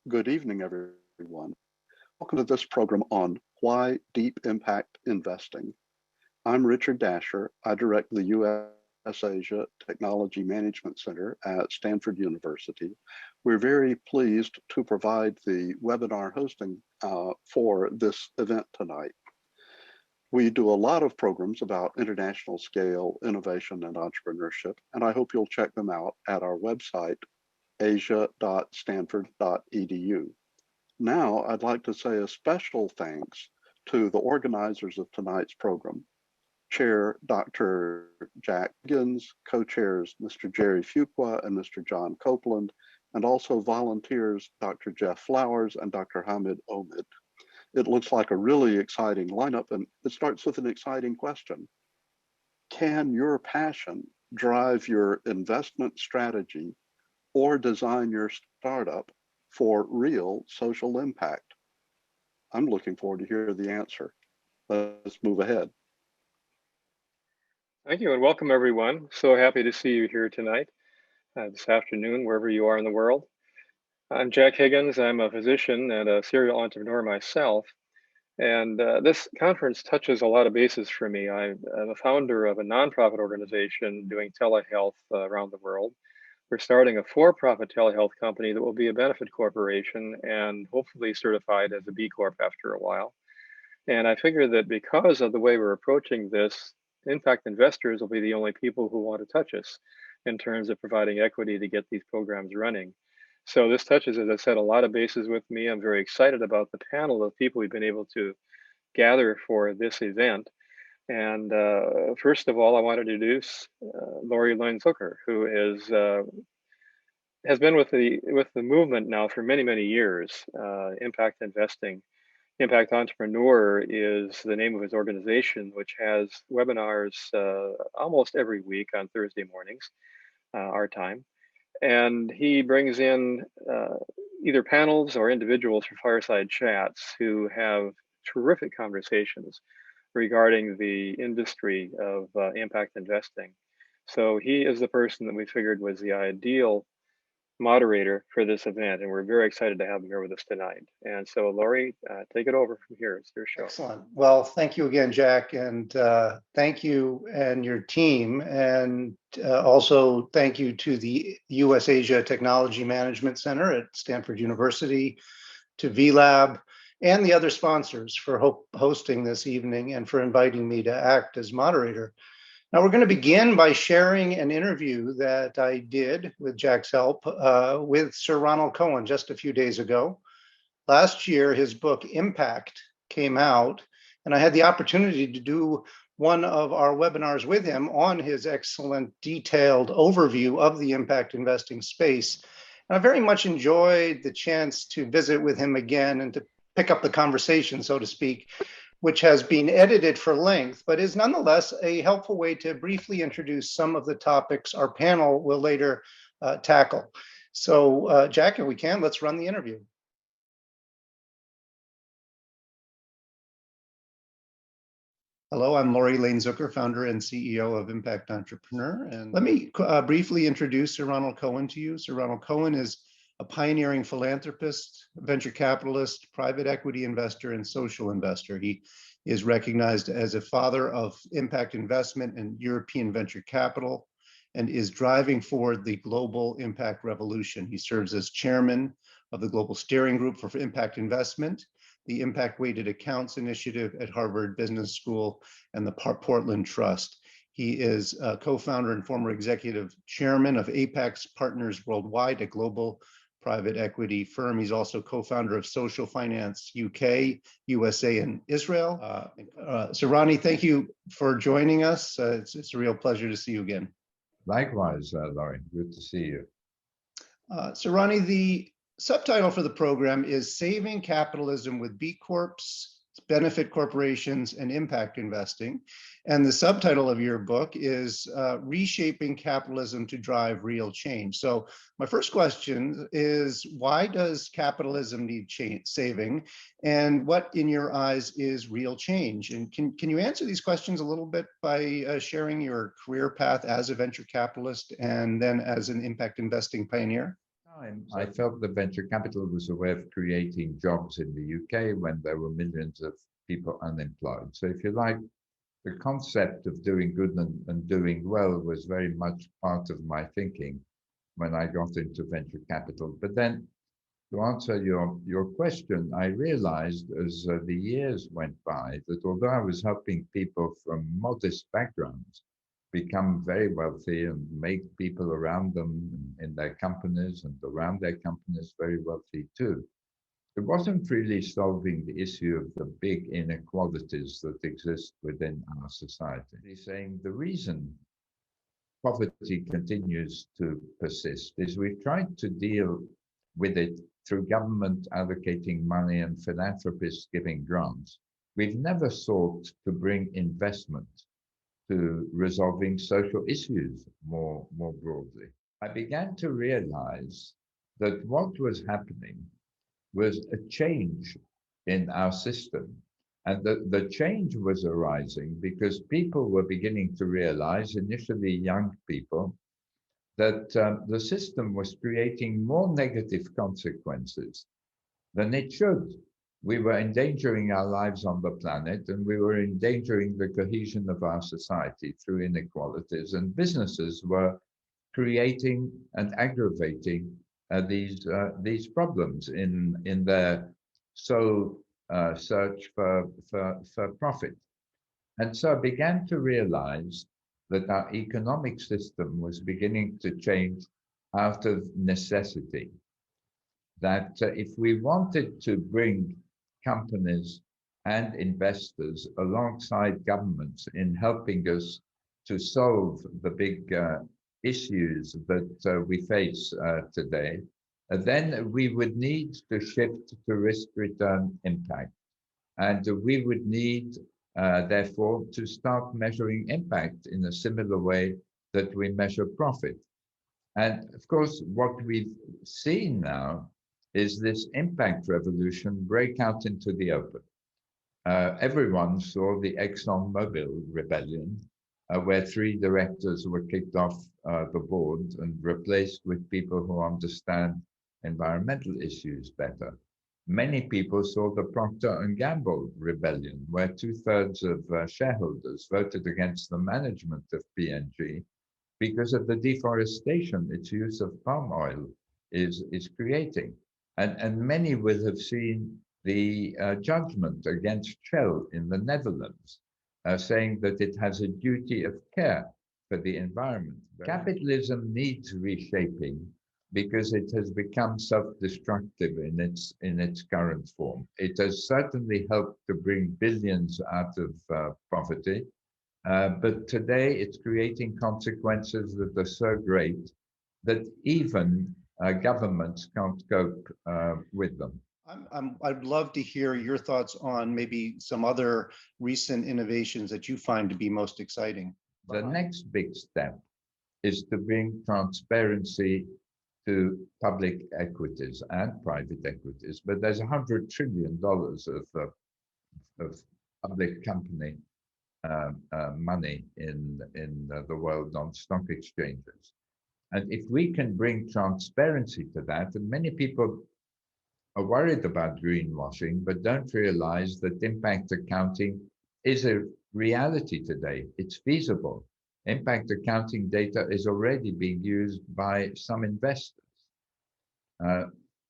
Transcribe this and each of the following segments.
Good evening, everyone. Welcome to this program on Why Deep Impact Investing. I'm Richard Dasher. I direct the US-Asia Technology Management Center at Stanford University. We're very pleased to provide the webinar hosting for this event tonight. We do a lot of programs about international scale innovation and entrepreneurship, and I hope you'll check them out at our website, asia.stanford.edu. Now, I'd like to say a special thanks to the organizers of tonight's program, Chair Dr. Jack Higgins, co-chairs Mr. Jerry Fuqua and Mr. John Copeland, and also volunteers Dr. Jeff Flowers and Dr. Hamid Omid. It looks like a really exciting lineup, and it starts with an exciting question. Can your passion drive your investment strategy or design your startup for real social impact? I'm looking forward to hear the answer. Let's move ahead. Thank you and welcome everyone. So happy to see you here tonight, this afternoon, wherever you are in the world. I'm Jack Higgins. I'm a physician and a serial entrepreneur myself. And this conference touches a lot of bases for me. I'm a founder of a nonprofit organization doing telehealth around the world. We're starting a for-profit telehealth company that will be a benefit corporation and hopefully certified as a B Corp after a while. And I figure that because of the way we're approaching this, impact investors will be the only people who want to touch us in terms of providing equity to get these programs running. So this touches, as I said, a lot of bases with me. I'm very excited about the panel of people we've been able to gather for this event. And first of all, I want to introduce Laurie Lane-Zucker, who has been with the movement now for many, many years. Impact investing. Impact Entrepreneur is the name of his organization, which has webinars almost every week on Thursday mornings, our time. And he brings in either panels or individuals for fireside chats who have terrific conversations regarding the industry of impact investing. So he is the person that we figured was the ideal moderator for this event, and we're very excited to have him here with us tonight. And so, Laurie, take it over from here. It's your show. Excellent. Well, thank you again, Jack, and thank you and your team, and also thank you to the US-Asia Technology Management Center at Stanford University, to VLAB, and the other sponsors for hosting this evening and for inviting me to act as moderator. Now, we're going to begin by sharing an interview that I did with Jack's help with Sir Ronald Cohen just a few days ago. Last year, his book Impact came out, and I had the opportunity to do one of our webinars with him on his excellent detailed overview of the impact investing space. And I very much enjoyed the chance to visit with him again and to pick up the conversation, so to speak, which has been edited for length, but is nonetheless a helpful way to briefly introduce some of the topics our panel will later tackle. So Jack, if we can, let's run the interview. Hello, I'm Laurie Lane-Zucker, founder and CEO of Impact Entrepreneur. And let me briefly introduce Sir Ronald Cohen to you. Sir Ronald Cohen is a pioneering philanthropist, venture capitalist, private equity investor, and social investor. He is recognized as a father of impact investment and European venture capital and is driving forward the global impact revolution. He serves as chairman of the Global Steering Group for Impact Investment, the Impact Weighted Accounts Initiative at Harvard Business School, and the Portland Trust. He is a co-founder and former executive chairman of Apex Partners Worldwide, a global private equity firm. He's also co-founder of Social Finance UK, USA, and Israel. So Ronnie, thank you for joining us. It's a real pleasure to see you again. Likewise, Laurie, good to see you. So Ronnie, the subtitle for the program is Saving Capitalism with B Corps, Benefit Corporations, and Impact Investing. And the subtitle of your book is Reshaping Capitalism to Drive Real Change. So my first question is, why does capitalism need saving? And what, in your eyes, is real change? And can you answer these questions a little bit by sharing your career path as a venture capitalist and then as an impact investing pioneer? time, I felt that venture capital was a way of creating jobs in the UK when there were millions of people unemployed. So if you like, the concept of doing good and doing well was very much part of my thinking when I got into venture capital. But then to answer your question, I realized as the years went by that although I was helping people from modest backgrounds become very wealthy and make people around them in their companies and around their companies very wealthy too, it wasn't really solving the issue of the big inequalities that exist within our society. He's saying the reason poverty continues to persist is we've tried to deal with it through government allocating money and philanthropists giving grants. We've never sought to bring investment to resolving social issues more broadly. I began to realize that what was happening was a change in our system. And the change was arising because people were beginning to realize, initially young people, that the system was creating more negative consequences than it should. We were endangering our lives on the planet, and we were endangering the cohesion of our society through inequalities, and businesses were creating and aggravating these problems in their sole search for profit. And so I began to realize that our economic system was beginning to change out of necessity. That if we wanted to bring companies and investors alongside governments in helping us to solve the big issues that we face today, then we would need to shift to risk-return impact. And we would need, therefore, to start measuring impact in a similar way that we measure profit. And of course, what we've seen now is this impact revolution break out into the open. Everyone saw the ExxonMobil rebellion, where 3 directors were kicked off the board and replaced with people who understand environmental issues better. Many people saw the Procter & Gamble rebellion, where 2/3 of shareholders voted against the management of P&G because of the deforestation its use of palm oil is creating. And many will have seen the judgment against Shell in the Netherlands, saying that it has a duty of care for the environment. Capitalism needs reshaping because it has become self-destructive in its current form. It has certainly helped to bring billions out of poverty, but today it's creating consequences that are so great that even governments can't cope with them. I'd love to hear your thoughts on maybe some other recent innovations that you find to be most exciting. The next big step is to bring transparency to public equities and private equities, but there's $100 trillion of public company money in the world on stock exchanges. And if we can bring transparency to that, and many people are worried about greenwashing, but don't realize that impact accounting is a reality today. It's feasible. Impact accounting data is already being used by some investors.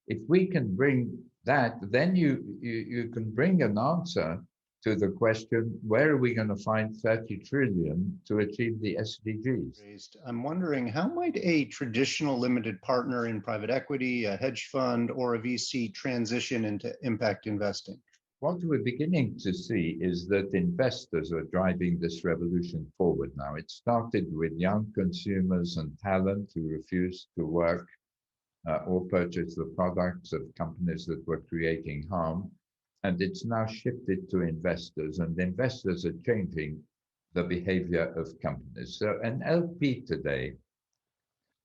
If we can bring that, then you can bring an answer to the question, where are we going to find 30 trillion to achieve the SDGs? I'm wondering, how might a traditional limited partner in private equity, a hedge fund, or a VC transition into impact investing? What we're beginning to see is that investors are driving this revolution forward now. It started with young consumers and talent who refused to work or purchase the products of companies that were creating harm. And it's now shifted to investors, and investors are changing the behavior of companies. So an LP today,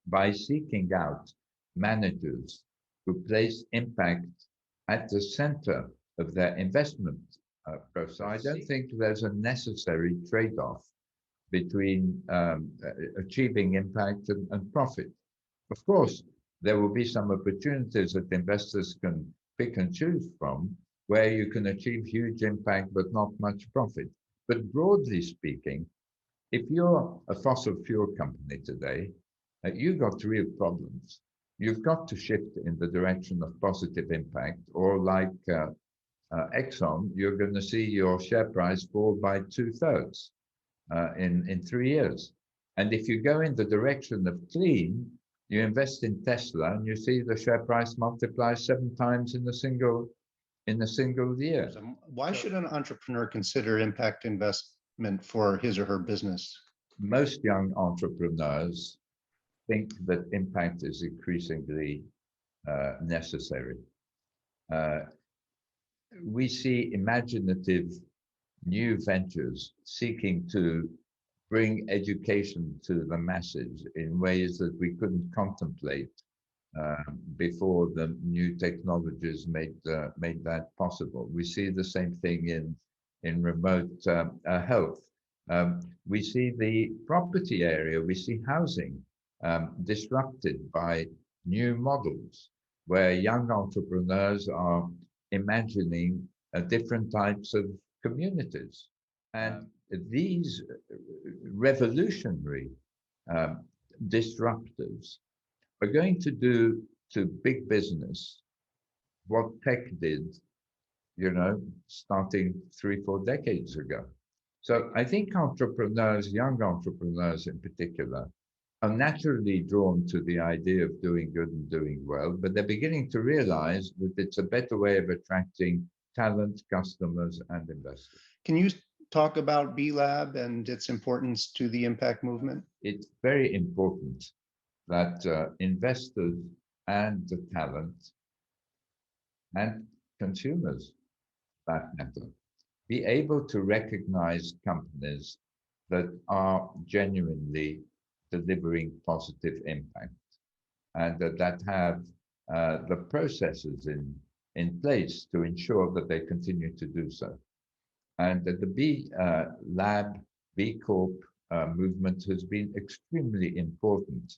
by seeking out managers who place impact at the center of their investment process, I don't think there's a necessary trade-off between achieving impact and profit. Of course, there will be some opportunities that investors can pick and choose from, where you can achieve huge impact but not much profit. But broadly speaking, if you're a fossil fuel company today, you've got real problems. You've got to shift in the direction of positive impact, or like Exxon, you're going to see your share price fall by 2/3 in 3 years. And if you go in the direction of clean, you invest in Tesla and you see the share price multiply 7 times in a single year. So why should an entrepreneur consider impact investment for his or her business? Most young entrepreneurs think that impact is increasingly necessary. We see imaginative new ventures seeking to bring education to the masses in ways that we couldn't contemplate before the new technologies made that possible. We see the same thing in remote health. We see the property area, we see housing disrupted by new models where young entrepreneurs are imagining different types of communities. And these revolutionary disruptors are going to do to big business what tech did, starting 3-4 decades ago. So I think entrepreneurs, young entrepreneurs in particular, are naturally drawn to the idea of doing good and doing well, but they're beginning to realize that it's a better way of attracting talent, customers, and investors. Can you talk about VLAB and its importance to the impact movement? It's very important that investors and the talent and consumers, for that matter, be able to recognize companies that are genuinely delivering positive impact and that have the processes in place to ensure that they continue to do so. And the VLAB, B Corp movement has been extremely important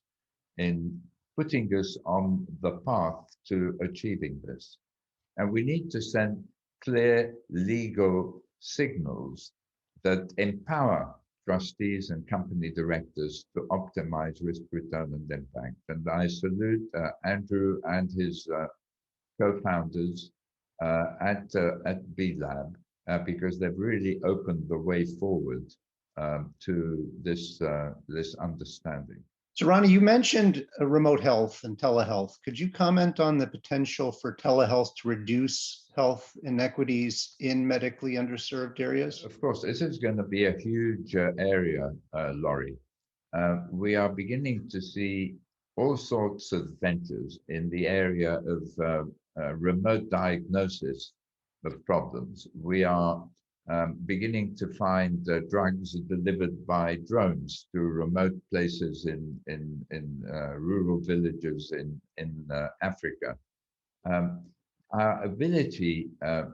in putting us on the path to achieving this. And we need to send clear legal signals that empower trustees and company directors to optimize risk, return, and impact. And I salute Andrew and his co-founders at VLAB because they've really opened the way forward to this understanding. So Ronnie, you mentioned remote health and telehealth. Could you comment on the potential for telehealth to reduce health inequities in medically underserved areas? Of course, this is going to be a huge area, Laurie. We are beginning to see all sorts of ventures in the area of remote diagnosis of problems. We are beginning to find drugs delivered by drones to remote places in rural villages in Africa. Our ability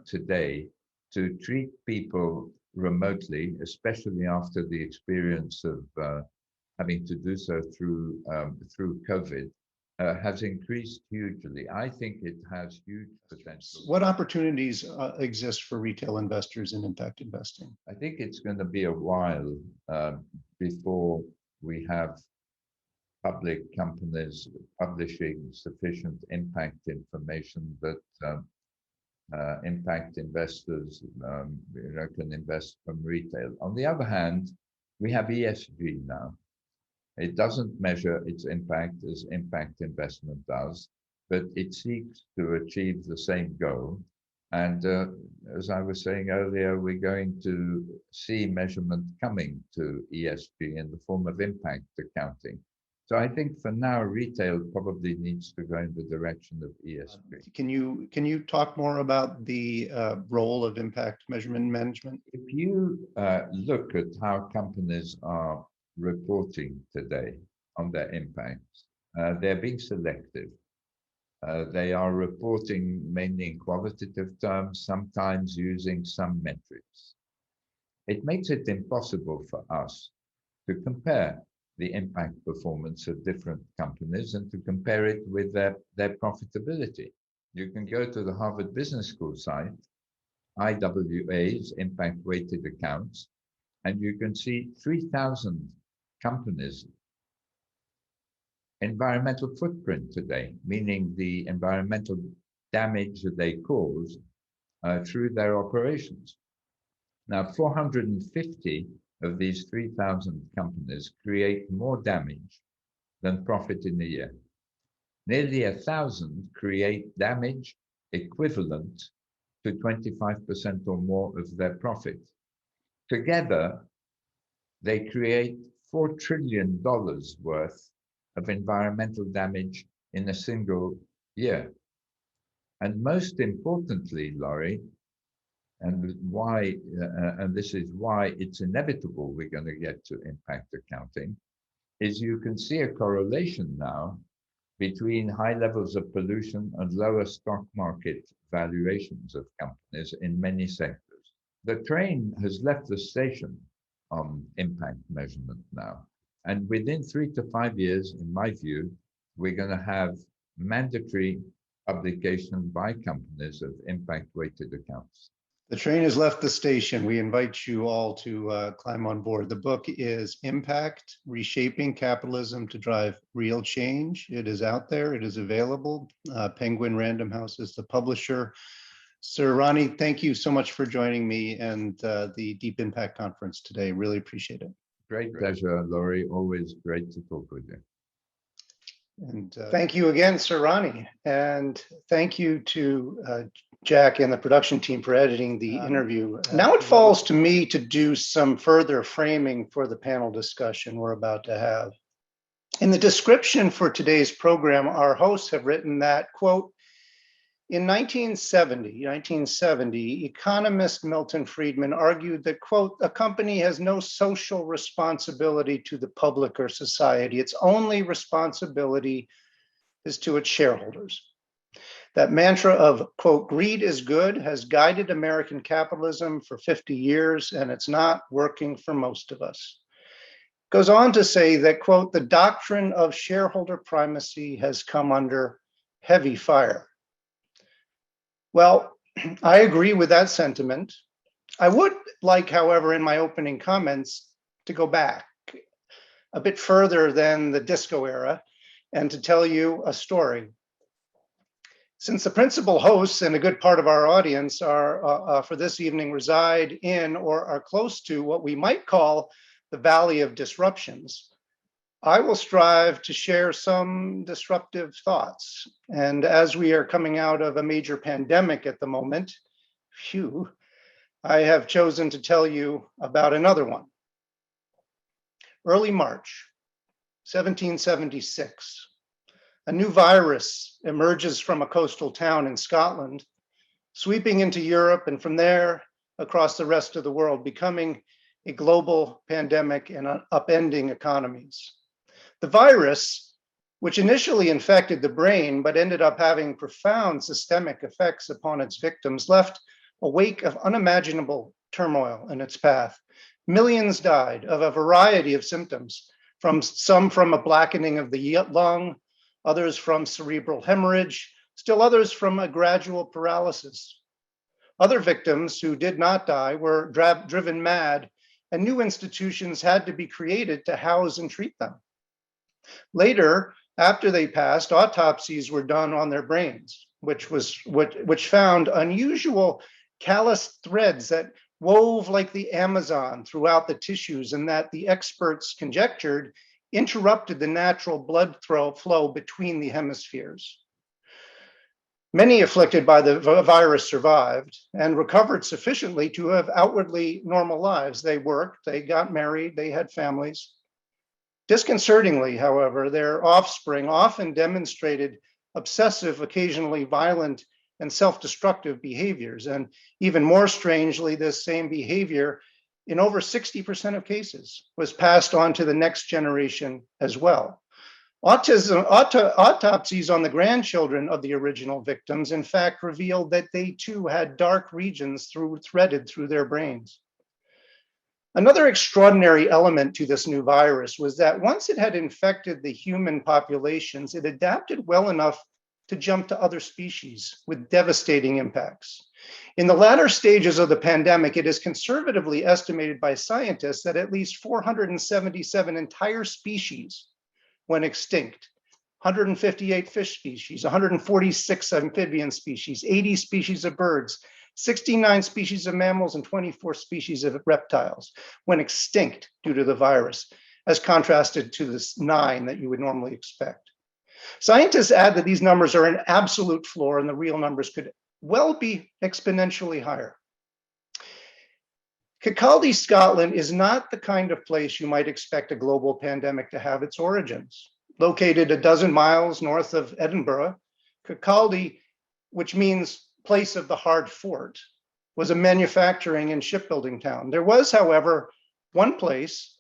today to treat people remotely, especially after the experience of having to do so through COVID, has increased hugely. I think it has huge potential. What opportunities exist for retail investors in impact investing? I think it's going to be a while before we have public companies publishing sufficient impact information that impact investors can invest from retail. On the other hand, we have ESG now. It doesn't measure its impact as impact investment does, but it seeks to achieve the same goal. And as I was saying earlier, we're going to see measurement coming to ESG in the form of impact accounting. So I think for now, retail probably needs to go in the direction of ESG. Can you talk more about the role of impact measurement management? If you look at how companies are reporting today on their impacts, they're being selective. They are reporting mainly in qualitative terms, sometimes using some metrics. It makes it impossible for us to compare the impact performance of different companies and to compare it with their profitability. You can go to the Harvard Business School site, IWA's Impact Weighted Accounts, and you can see 3,000 companies' environmental footprint today, meaning the environmental damage that they cause through their operations. Now, 450 of these 3,000 companies create more damage than profit in a year. Nearly 1,000 create damage equivalent to 25% or more of their profit. Together, they create $4 trillion worth of environmental damage in a single year. And most importantly, Laurie, and why, and this is why it's inevitable we're going to get to impact accounting, is you can see a correlation now between high levels of pollution and lower stock market valuations of companies in many sectors. The train has left the station on impact measurement now. And within 3 to 5 years, in my view, we're going to have mandatory publication by companies of impact-weighted accounts. The train has left the station. We invite you all to climb on board. The book is Impact: Reshaping Capitalism to Drive Real Change. It is out there. It is available. Penguin Random House is the publisher. Sir Ronnie, thank you so much for joining me and the Deep Impact Conference today. Really appreciate it. Great pleasure, Laurie. Always great to talk with you. And thank you again, Sir Ronnie. And thank you to Jack and the production team for editing the interview. Now it falls to me to do some further framing for the panel discussion we're about to have. In the description for today's program, our hosts have written that, quote, in 1970, economist Milton Friedman argued that, quote, a company has no social responsibility to the public or society. Its only responsibility is to its shareholders. That mantra of, quote, greed is good has guided American capitalism for 50 years, and it's not working for most of us. Goes on to say that, quote, the doctrine of shareholder primacy has come under heavy fire. Well, I agree with that sentiment. I would like, however, in my opening comments, to go back a bit further than the disco era and to tell you a story. Since the principal hosts and a good part of our audience are for this evening reside in or are close to what we might call the Valley of Disruptions, I will strive to share some disruptive thoughts. And as we are coming out of a major pandemic at the moment, I have chosen to tell you about another one. Early March, 1776, a new virus emerges from a coastal town in Scotland, sweeping into Europe and from there across the rest of the world, becoming a global pandemic and upending economies. The virus, which initially infected the brain but ended up having profound systemic effects upon its victims, left a wake of unimaginable turmoil in its path. Millions died of a variety of symptoms, some from a blackening of the lung, others from cerebral hemorrhage, still others from a gradual paralysis. Other victims who did not die were driven mad, and new institutions had to be created to house and treat them. Later, after they passed, autopsies were done on their brains, which found unusual callous threads that wove like the Amazon throughout the tissues, and that the experts conjectured interrupted the natural blood flow between the hemispheres. Many afflicted by the virus survived and recovered sufficiently to have outwardly normal lives. They worked, they got married, they had families. Disconcertingly, however, their offspring often demonstrated obsessive, occasionally violent, and self-destructive behaviors. And even more strangely, this same behavior, in over 60% of cases, was passed on to the next generation as well. Autopsies on the grandchildren of the original victims, in fact, revealed that they too had dark regions threaded through their brains. Another extraordinary element to this new virus was that once it had infected the human populations, it adapted well enough to jump to other species with devastating impacts. In the latter stages of the pandemic, it is conservatively estimated by scientists that at least 477 entire species went extinct. 158 fish species, 146 amphibian species, 80 species of birds, 69 species of mammals, and 24 species of reptiles went extinct due to the virus, as contrasted to the 9 that you would normally expect. Scientists add that these numbers are an absolute floor and the real numbers could well be exponentially higher. Kirkcaldy, Scotland is not the kind of place you might expect a global pandemic to have its origins. Located a dozen miles north of Edinburgh, Kirkcaldy, which means place of the hard fort, was a manufacturing and shipbuilding town. There was, however, one place,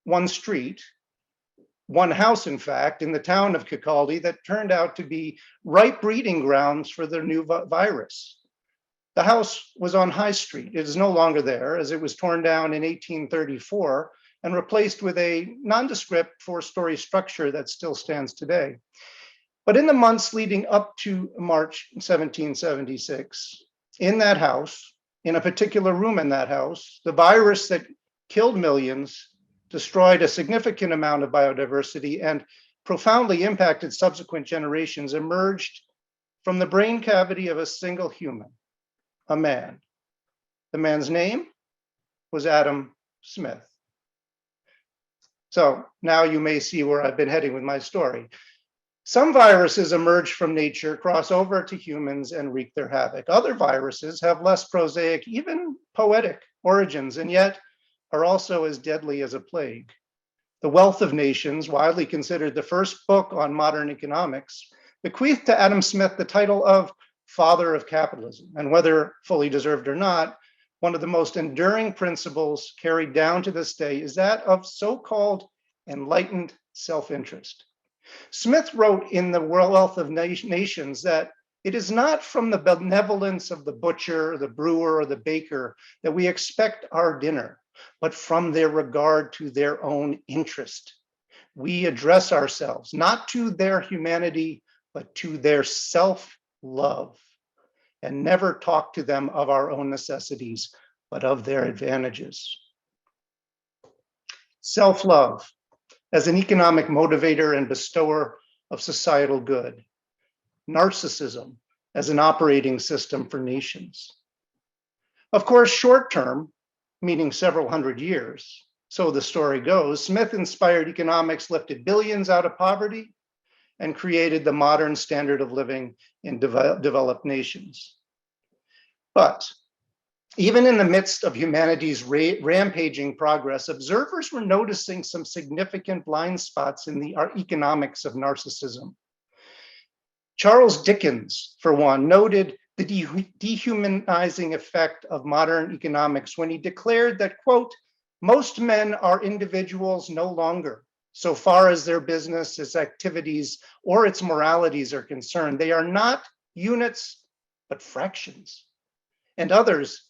one street, one house, in fact, in the town of Kirkcaldy that turned out to be ripe breeding grounds for the new virus. The house was on High Street. It is no longer there, as it was torn down in 1834 and replaced with a nondescript 4-story structure that still stands today. But in the months leading up to March 1776, in that house, in a particular room in that house, the virus that killed millions, destroyed a significant amount of biodiversity, and profoundly impacted subsequent generations emerged from the brain cavity of a single human, a man. The man's name was Adam Smith. So now you may see where I've been heading with my story. Some viruses emerge from nature, cross over to humans, and wreak their havoc. Other viruses have less prosaic, even poetic origins, and yet are also as deadly as a plague. The Wealth of Nations, widely considered the first book on modern economics, bequeathed to Adam Smith the title of Father of Capitalism, and whether fully deserved or not, one of the most enduring principles carried down to this day is that of so-called enlightened self-interest. Smith wrote in the Wealth of Nations that it is not from the benevolence of the butcher, the brewer, or the baker that we expect our dinner, but from their regard to their own interest. We address ourselves not to their humanity, but to their self-love, and never talk to them of our own necessities, but of their advantages. Self-love as an economic motivator and bestower of societal good. Narcissism as an operating system for nations. Of course, short-term, meaning several hundred years, so the story goes, Smith-inspired economics lifted billions out of poverty and created the modern standard of living in developed nations. But even in the midst of humanity's rampaging progress, observers were noticing some significant blind spots in the economics of narcissism. Charles Dickens, for one, noted the dehumanizing effect of modern economics when he declared that, quote, most men are individuals no longer, so far as their business, its activities, or its moralities are concerned. They are not units, but fractions. And others,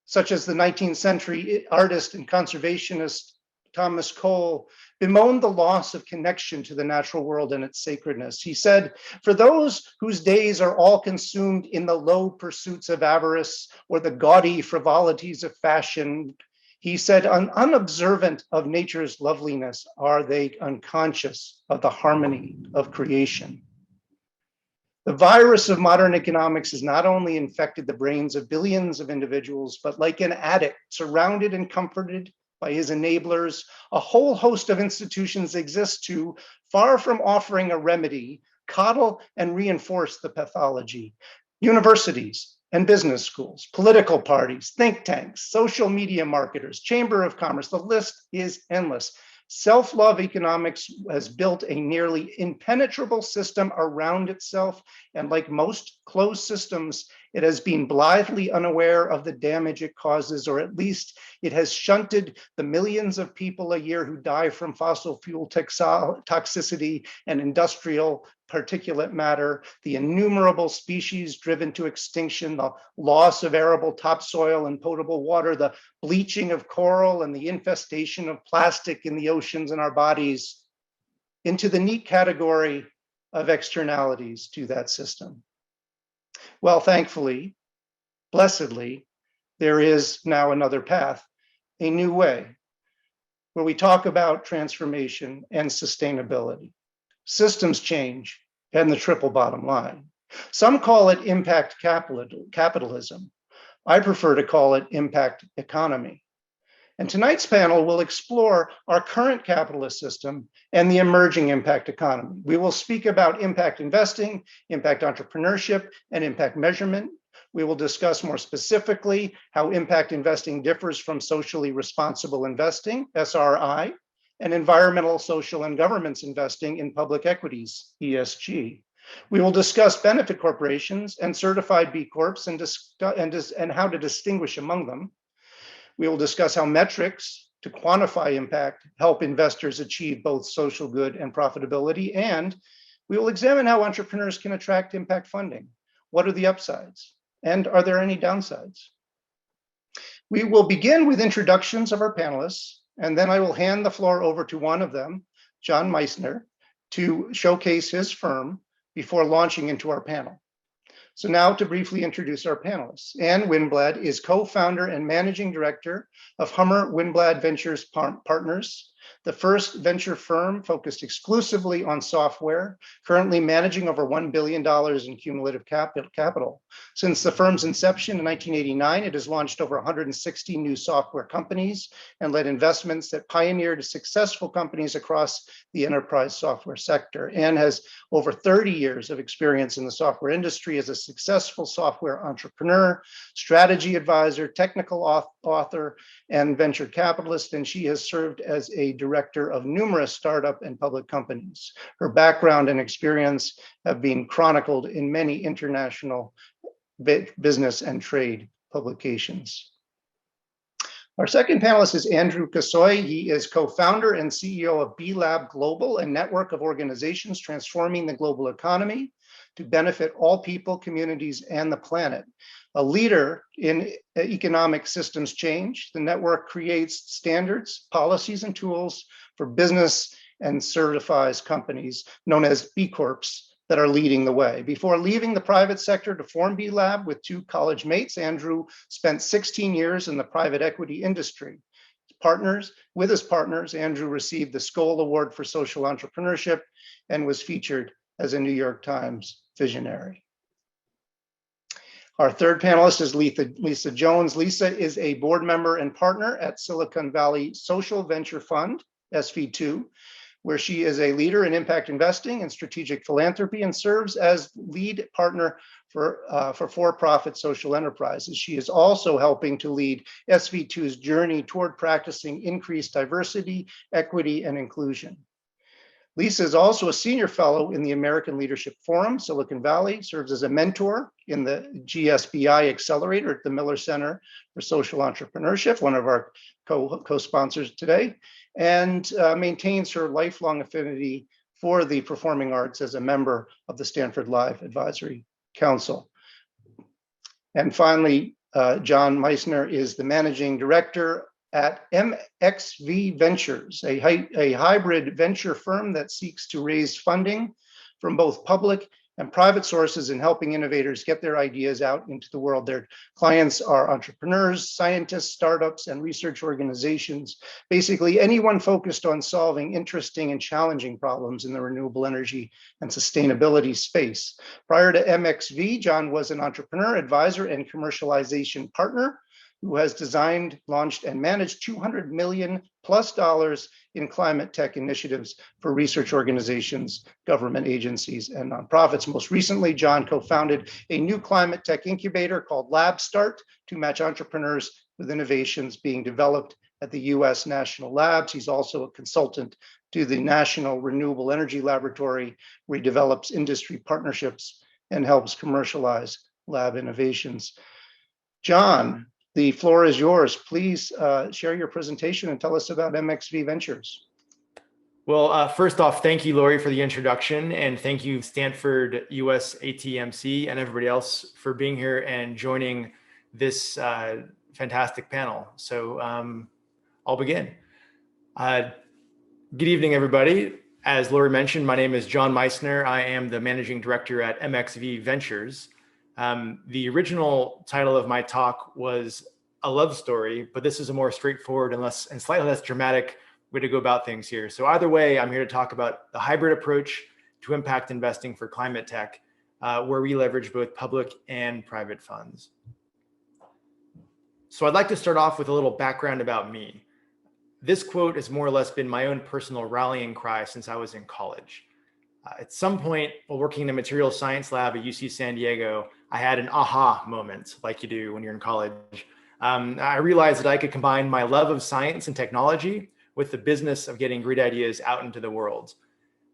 such as the 19th century artist and conservationist Thomas Cole, bemoaned the loss of connection to the natural world and its sacredness. He said, for those whose days are all consumed in the low pursuits of avarice or the gaudy frivolities of fashion, he said, unobservant of nature's loveliness, are they unconscious of the harmony of creation. The virus of modern economics has not only infected the brains of billions of individuals, but like an addict, surrounded and comforted by his enablers, a whole host of institutions exist to, far from offering a remedy, coddle and reinforce the pathology. Universities and business schools, political parties, think tanks, social media marketers, chamber of commerce, the list is endless. Self-love economics has built a nearly impenetrable system around itself, and like most closed systems, it has been blithely unaware of the damage it causes, or at least it has shunted the millions of people a year who die from fossil fuel toxicity and industrial particulate matter, the innumerable species driven to extinction, the loss of arable topsoil and potable water, the bleaching of coral, and the infestation of plastic in the oceans and our bodies, into the neat category of externalities to that system. Well, thankfully, blessedly, there is now another path, a new way, where we talk about transformation and sustainability, systems change, and the triple bottom line. Some call it impact capitalism. I prefer to call it impact economy. And tonight's panel will explore our current capitalist system and the emerging impact economy. We will speak about impact investing, impact entrepreneurship, and impact measurement. We will discuss more specifically how impact investing differs from socially responsible investing, SRI, and environmental, social, and governance investing in public equities, ESG. We will discuss benefit corporations and certified B Corps and how to distinguish among them. We will discuss how metrics to quantify impact help investors achieve both social good and profitability. And we will examine how entrepreneurs can attract impact funding. What are the upsides? And are there any downsides? We will begin with introductions of our panelists, and then I will hand the floor over to one of them, John Meissner, to showcase his firm before launching into our panel. So now to briefly introduce our panelists. Anne Winblad is co-founder and managing director of Hummer Winblad Ventures Partners, the first venture firm focused exclusively on software, currently managing over $1 billion in cumulative capital. Since the firm's inception in 1989, it has launched over 160 new software companies and led investments that pioneered successful companies across the enterprise software sector, and has over 30 years of experience in the software industry as a successful software entrepreneur, strategy advisor, technical author, and venture capitalist, and she has served as a director of numerous startup and public companies. Her background and experience have been chronicled in many international business and trade publications. Our second panelist is Andrew Kassoy. He is co-founder and CEO of VLAB Global, a network of organizations transforming the global economy to benefit all people, communities, and the planet. A leader in economic systems change, the network creates standards, policies, and tools for business and certifies companies known as B Corps that are leading the way. Before leaving the private sector to form VLAB with two college mates, Andrew spent 16 years in the private equity industry. With his partners, Andrew received the Skoll Award for Social Entrepreneurship and was featured as a New York Times visionary. Our third panelist is Lisa Jones. Lisa is a board member and partner at Silicon Valley Social Venture Fund, SV2, where she is a leader in impact investing and strategic philanthropy and serves as lead partner for for-profit social enterprises. She is also helping to lead SV2's journey toward practicing increased diversity, equity, and inclusion. Lisa is also a senior fellow in the American Leadership Forum, Silicon Valley, serves as a mentor in the GSBI Accelerator at the Miller Center for Social Entrepreneurship, one of our co-sponsors today, and maintains her lifelong affinity for the performing arts as a member of the Stanford Live Advisory Council. And finally, John Meissner is the managing director at MXV Ventures, a hybrid venture firm that seeks to raise funding from both public and private sources in helping innovators get their ideas out into the world. Their clients are entrepreneurs, scientists, startups, and research organizations, basically anyone focused on solving interesting and challenging problems in the renewable energy and sustainability space. Prior to MXV, John was an entrepreneur, advisor, and commercialization partner who has designed, launched, and managed $200 million+ in climate tech initiatives for research organizations, government agencies, and nonprofits. Most recently, John co-founded a new climate tech incubator called Lab Start to match entrepreneurs with innovations being developed at the US National Labs. He's also a consultant to the National Renewable Energy Laboratory, where he develops industry partnerships and helps commercialize lab innovations. John, the floor is yours. Please share your presentation and tell us about MXV Ventures. Well, first off, thank you, Laurie, for the introduction, and thank you, Stanford, US-ATMC, and everybody else for being here and joining this fantastic panel. So I'll begin. Good evening, everybody. As Laurie mentioned, my name is John Meissner. I am the managing director at MXV Ventures. The original title of my talk was a love story, but this is a more straightforward and slightly less dramatic way to go about things here. So either way, I'm here to talk about the hybrid approach to impact investing for climate tech, where we leverage both public and private funds. So I'd like to start off with a little background about me. This quote has more or less been my own personal rallying cry since I was in college. At some point, while working in a materials science lab at UC San Diego, I had an aha moment, like you do when you're in college. I realized that I could combine my love of science and technology with the business of getting great ideas out into the world.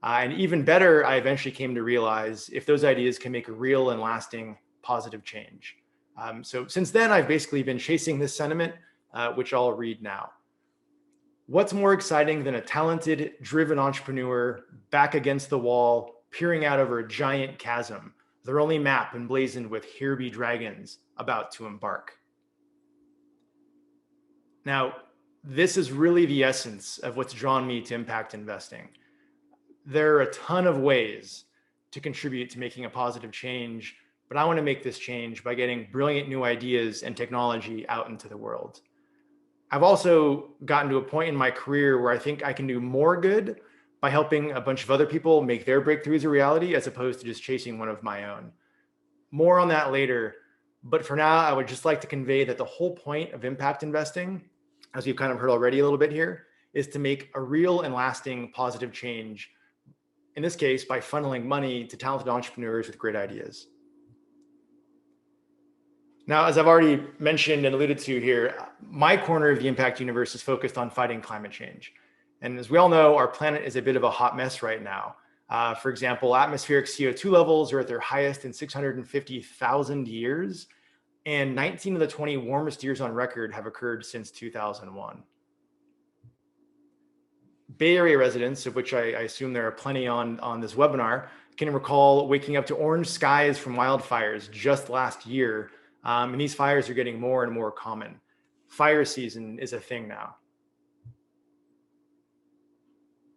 And even better, I eventually came to realize if those ideas can make a real and lasting positive change. So since then, I've basically been chasing this sentiment, which I'll read now. What's more exciting than a talented, driven entrepreneur back against the wall, peering out over a giant chasm, their only map emblazoned with "Here be dragons about to embark"? Now, this is really the essence of what's drawn me to impact investing. There are a ton of ways to contribute to making a positive change, but I want to make this change by getting brilliant new ideas and technology out into the world. I've also gotten to a point in my career where I think I can do more good by helping a bunch of other people make their breakthroughs a reality as opposed to just chasing one of my own. More on that later, but for now, I would just like to convey that the whole point of impact investing, as we've kind of heard already a little bit here, is to make a real and lasting positive change, in this case, by funneling money to talented entrepreneurs with great ideas. Now, as I've already mentioned and alluded to here, my corner of the impact universe is focused on fighting climate change. And as we all know, our planet is a bit of a hot mess right now. For example, atmospheric CO2 levels are at their highest in 650,000 years, and 19 of the 20 warmest years on record have occurred since 2001. Bay Area residents, of which I assume there are plenty on this webinar, can recall waking up to orange skies from wildfires just last year. And these fires are getting more and more common. Fire season is a thing now.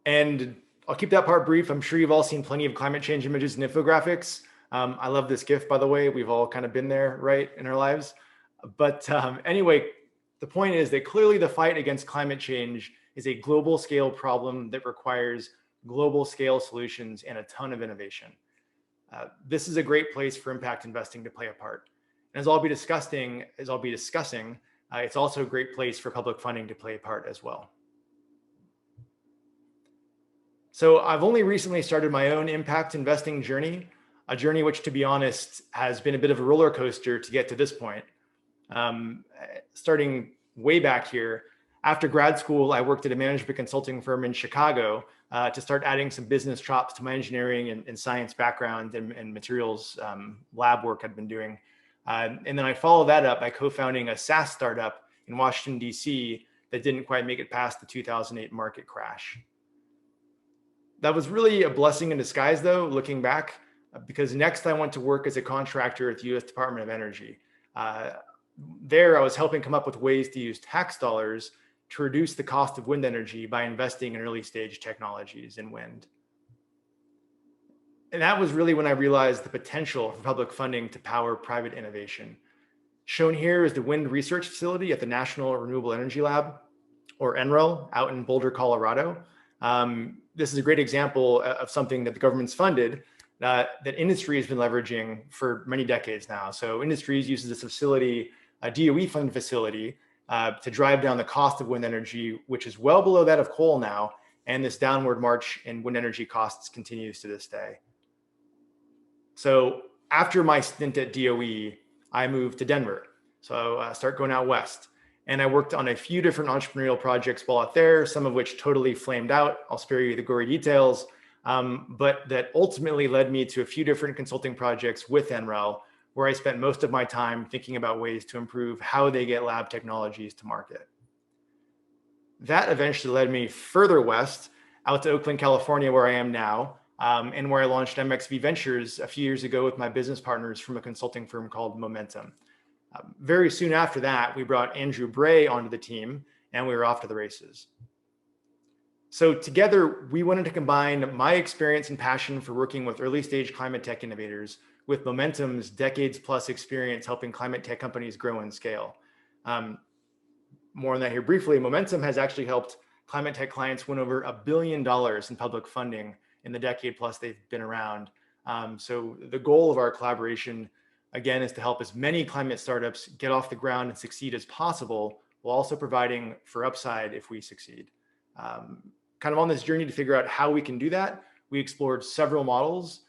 And I'll keep that part brief. I'm sure you've all seen plenty of climate change images and infographics. I love this GIF, by the way. We've all kind of been there, right, in our lives. But anyway, the point is that clearly the fight against climate change is a global scale problem that requires global scale solutions and a ton of innovation. This is a great place for impact investing to play a part. And as I'll be discussing, it's also a great place for public funding to play a part as well. So I've only recently started my own impact investing journey, a journey which, to be honest, has been a bit of a roller coaster to get to this point. Starting way back here, after grad school, I worked at a management consulting firm in Chicago to start adding some business chops to my engineering and science background and materials lab work I'd been doing. And then I followed that up by co-founding a SaaS startup in Washington, DC that didn't quite make it past the 2008 market crash. That was really a blessing in disguise, though, looking back, because next I went to work as a contractor at the US Department of Energy. There, I was helping come up with ways to use tax dollars to reduce the cost of wind energy by investing in early stage technologies in wind. And that was really when I realized the potential for public funding to power private innovation. Shown here is the wind research facility at the National Renewable Energy Lab, or NREL, out in Boulder, Colorado. This is a great example of something that the government's funded that industry has been leveraging for many decades now. So industries uses this facility, a DOE funded facility, to drive down the cost of wind energy, which is well below that of coal now. And this downward march in wind energy costs continues to this day. So after my stint at DOE, I moved to Denver. So I start going out west. And I worked on a few different entrepreneurial projects while out there, some of which totally flamed out. I'll spare you the gory details, but that ultimately led me to a few different consulting projects with NREL, where I spent most of my time thinking about ways to improve how they get lab technologies to market. That eventually led me further west out to Oakland, California, where I am now, and where I launched MXV Ventures a few years ago with my business partners from a consulting firm called Momentum. Very soon after that, we brought Andrew Bray onto the team, and we were off to the races. So together, we wanted to combine my experience and passion for working with early stage climate tech innovators with Momentum's decades plus experience helping climate tech companies grow and scale. More on that here briefly. Momentum has actually helped climate tech clients win over $1 billion in public funding in the decade plus they've been around. So the goal of our collaboration, again, is to help as many climate startups get off the ground and succeed as possible, while also providing for upside if we succeed. Kind of on this journey to figure out how we can do that, we explored several models,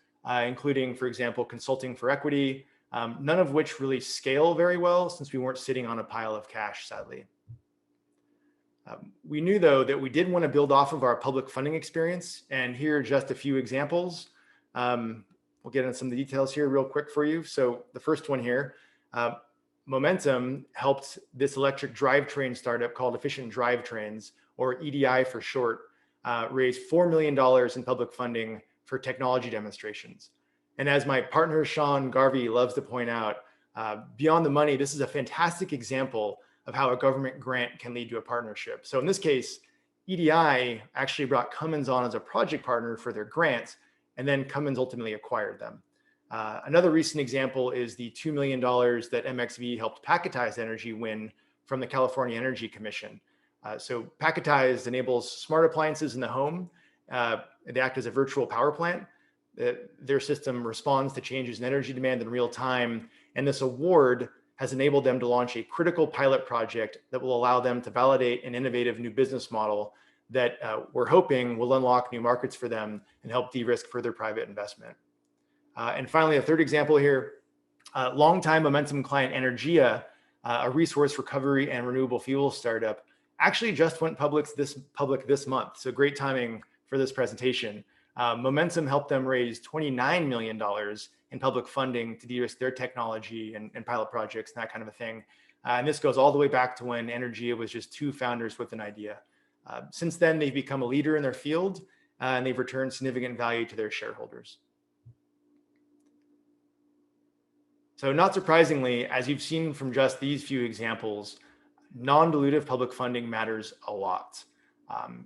including, for example, consulting for equity, none of which really scale very well since we weren't sitting on a pile of cash, sadly. We knew, though, that we did want to build off of our public funding experience, and here are just a few examples. We'll get into some of the details here real quick for you. So the first one here, Momentum helped this electric drivetrain startup called Efficient Drivetrains, or EDI for short, raise $4 million in public funding for technology demonstrations. And as my partner, Sean Garvey, loves to point out, beyond the money, this is a fantastic example of how a government grant can lead to a partnership. So in this case, EDI actually brought Cummins on as a project partner for their grants, and then Cummins ultimately acquired them. Another recent example is the $2 million that MXV helped Packetize Energy win from the California Energy Commission. So Packetize enables smart appliances in the home. They act as a virtual power plant. Their system responds to changes in energy demand in real time. And this award has enabled them to launch a critical pilot project that will allow them to validate an innovative new business model that we're hoping will unlock new markets for them and help de-risk further private investment. And finally, a third example here, longtime Momentum client Energia, a resource recovery and renewable fuel startup, actually just went public this month. So great timing for this presentation. Momentum helped them raise $29 million in public funding to de-risk their technology and pilot projects and that kind of a thing. And this goes all the way back to when Energia was just two founders with an idea. Since then, they've become a leader in their field, and they've returned significant value to their shareholders. So not surprisingly, as you've seen from just these few examples, non-dilutive public funding matters a lot.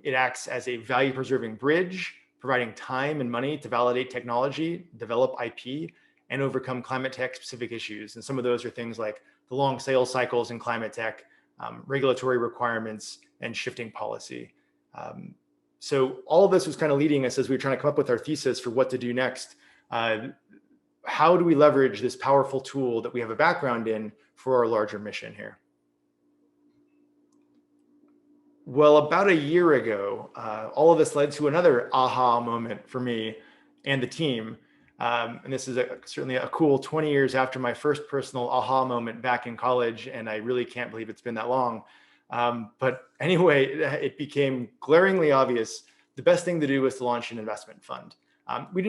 It acts as a value-preserving bridge, providing time and money to validate technology, develop IP, and overcome climate tech specific issues. And some of those are things like the long sales cycles in climate tech, regulatory requirements, and shifting policy. So all of this was kind of leading us as we were trying to come up with our thesis for what to do next. How do we leverage this powerful tool that we have a background in for our larger mission here? Well, about a year ago, all of this led to another aha moment for me and the team. And this is certainly a cool 20 years after my first personal aha moment back in college, and I really can't believe it's been that long. But anyway, it became glaringly obvious the best thing to do was to launch an investment fund. We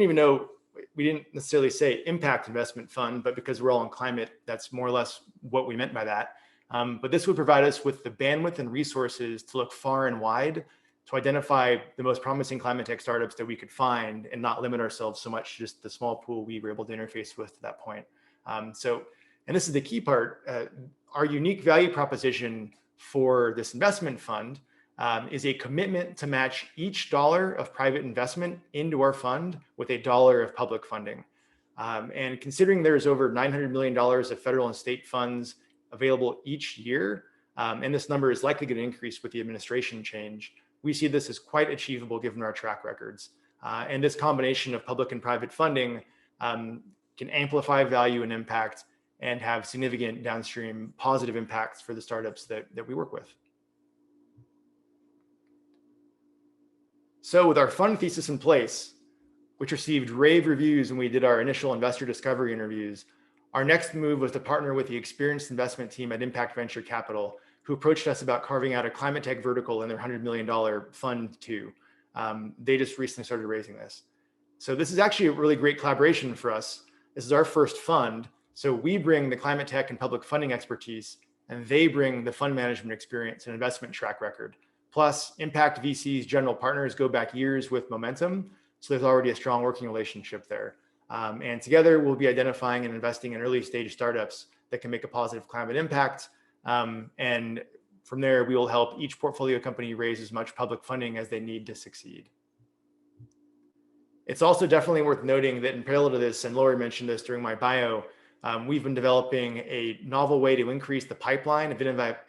didn't necessarily say impact investment fund, but because we're all in climate, that's more or less what we meant by that. But this would provide us with the bandwidth and resources to look far and wide to identify the most promising climate tech startups that we could find and not limit ourselves so much to just the small pool we were able to interface with to that point. And this is the key part, our unique value proposition for this investment fund is a commitment to match each dollar of private investment into our fund with a dollar of public funding. And considering there's over $900 million of federal and state funds available each year, and this number is likely going to increase with the administration change, we see this as quite achievable given our track records. And this combination of public and private funding can amplify value and impact and have significant downstream positive impacts for the startups that we work with. So with our fund thesis in place, which received rave reviews when we did our initial investor discovery interviews, our next move was to partner with the experienced investment team at Impact Venture Capital, who approached us about carving out a climate tech vertical in their $100 million fund too. They just recently started raising this. So this is actually a really great collaboration for us. This is our first fund. So we bring the climate tech and public funding expertise, and they bring the fund management experience and investment track record. Plus, Impact VC's general partners go back years with momentum, so there's already a strong working relationship there. And together, we'll be identifying and investing in early stage startups that can make a positive climate impact. And from there, we will help each portfolio company raise as much public funding as they need to succeed. It's also definitely worth noting that in parallel to this, and Laurie mentioned this during my bio, we've been developing a novel way to increase the pipeline of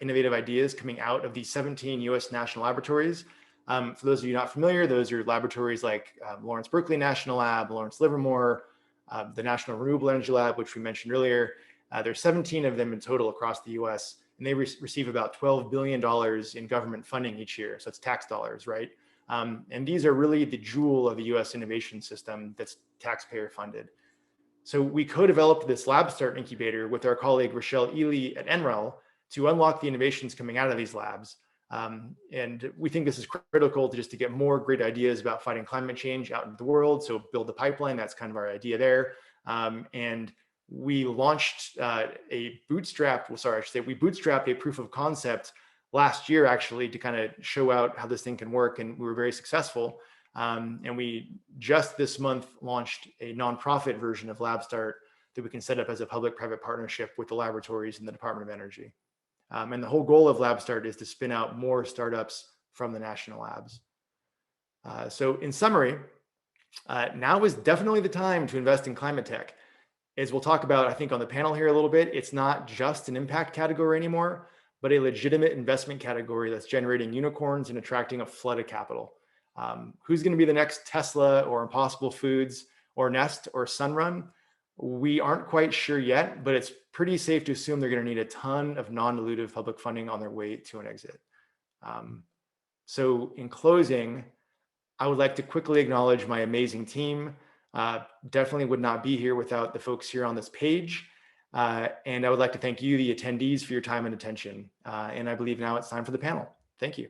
innovative ideas coming out of these 17 US national laboratories. For those of you not familiar, those are laboratories like Lawrence Berkeley National Lab, Lawrence Livermore, the National Renewable Energy Lab, which we mentioned earlier. There's 17 of them in total across the US, and they receive about $12 billion in government funding each year. So it's tax dollars, right? And these are really the jewel of the US innovation system that's taxpayer funded. So we co-developed this LabStart incubator with our colleague Rochelle Ely at NREL to unlock the innovations coming out of these labs. And we think this is critical to get more great ideas about fighting climate change out into the world. So build the pipeline, that's kind of our idea there. And we launched we bootstrapped a proof of concept last year, actually, to kind of show out how this thing can work. And we were very successful. And we just this month launched a nonprofit version of LabStart that we can set up as a public-private partnership with the laboratories and the Department of Energy. And the whole goal of LabStart is to spin out more startups from the national labs. So in summary, now is definitely the time to invest in climate tech. As we'll talk about, I think, on the panel here a little bit, it's not just an impact category anymore, but a legitimate investment category that's generating unicorns and attracting a flood of capital. Who's going to be the next Tesla or Impossible Foods or Nest or Sunrun? We aren't quite sure yet, but it's pretty safe to assume they're going to need a ton of non-dilutive public funding on their way to an exit. So in closing, I would like to quickly acknowledge my amazing team. Definitely would not be here without the folks here on this page. And I would like to thank you, the attendees, for your time and attention. And I believe now it's time for the panel. Thank you.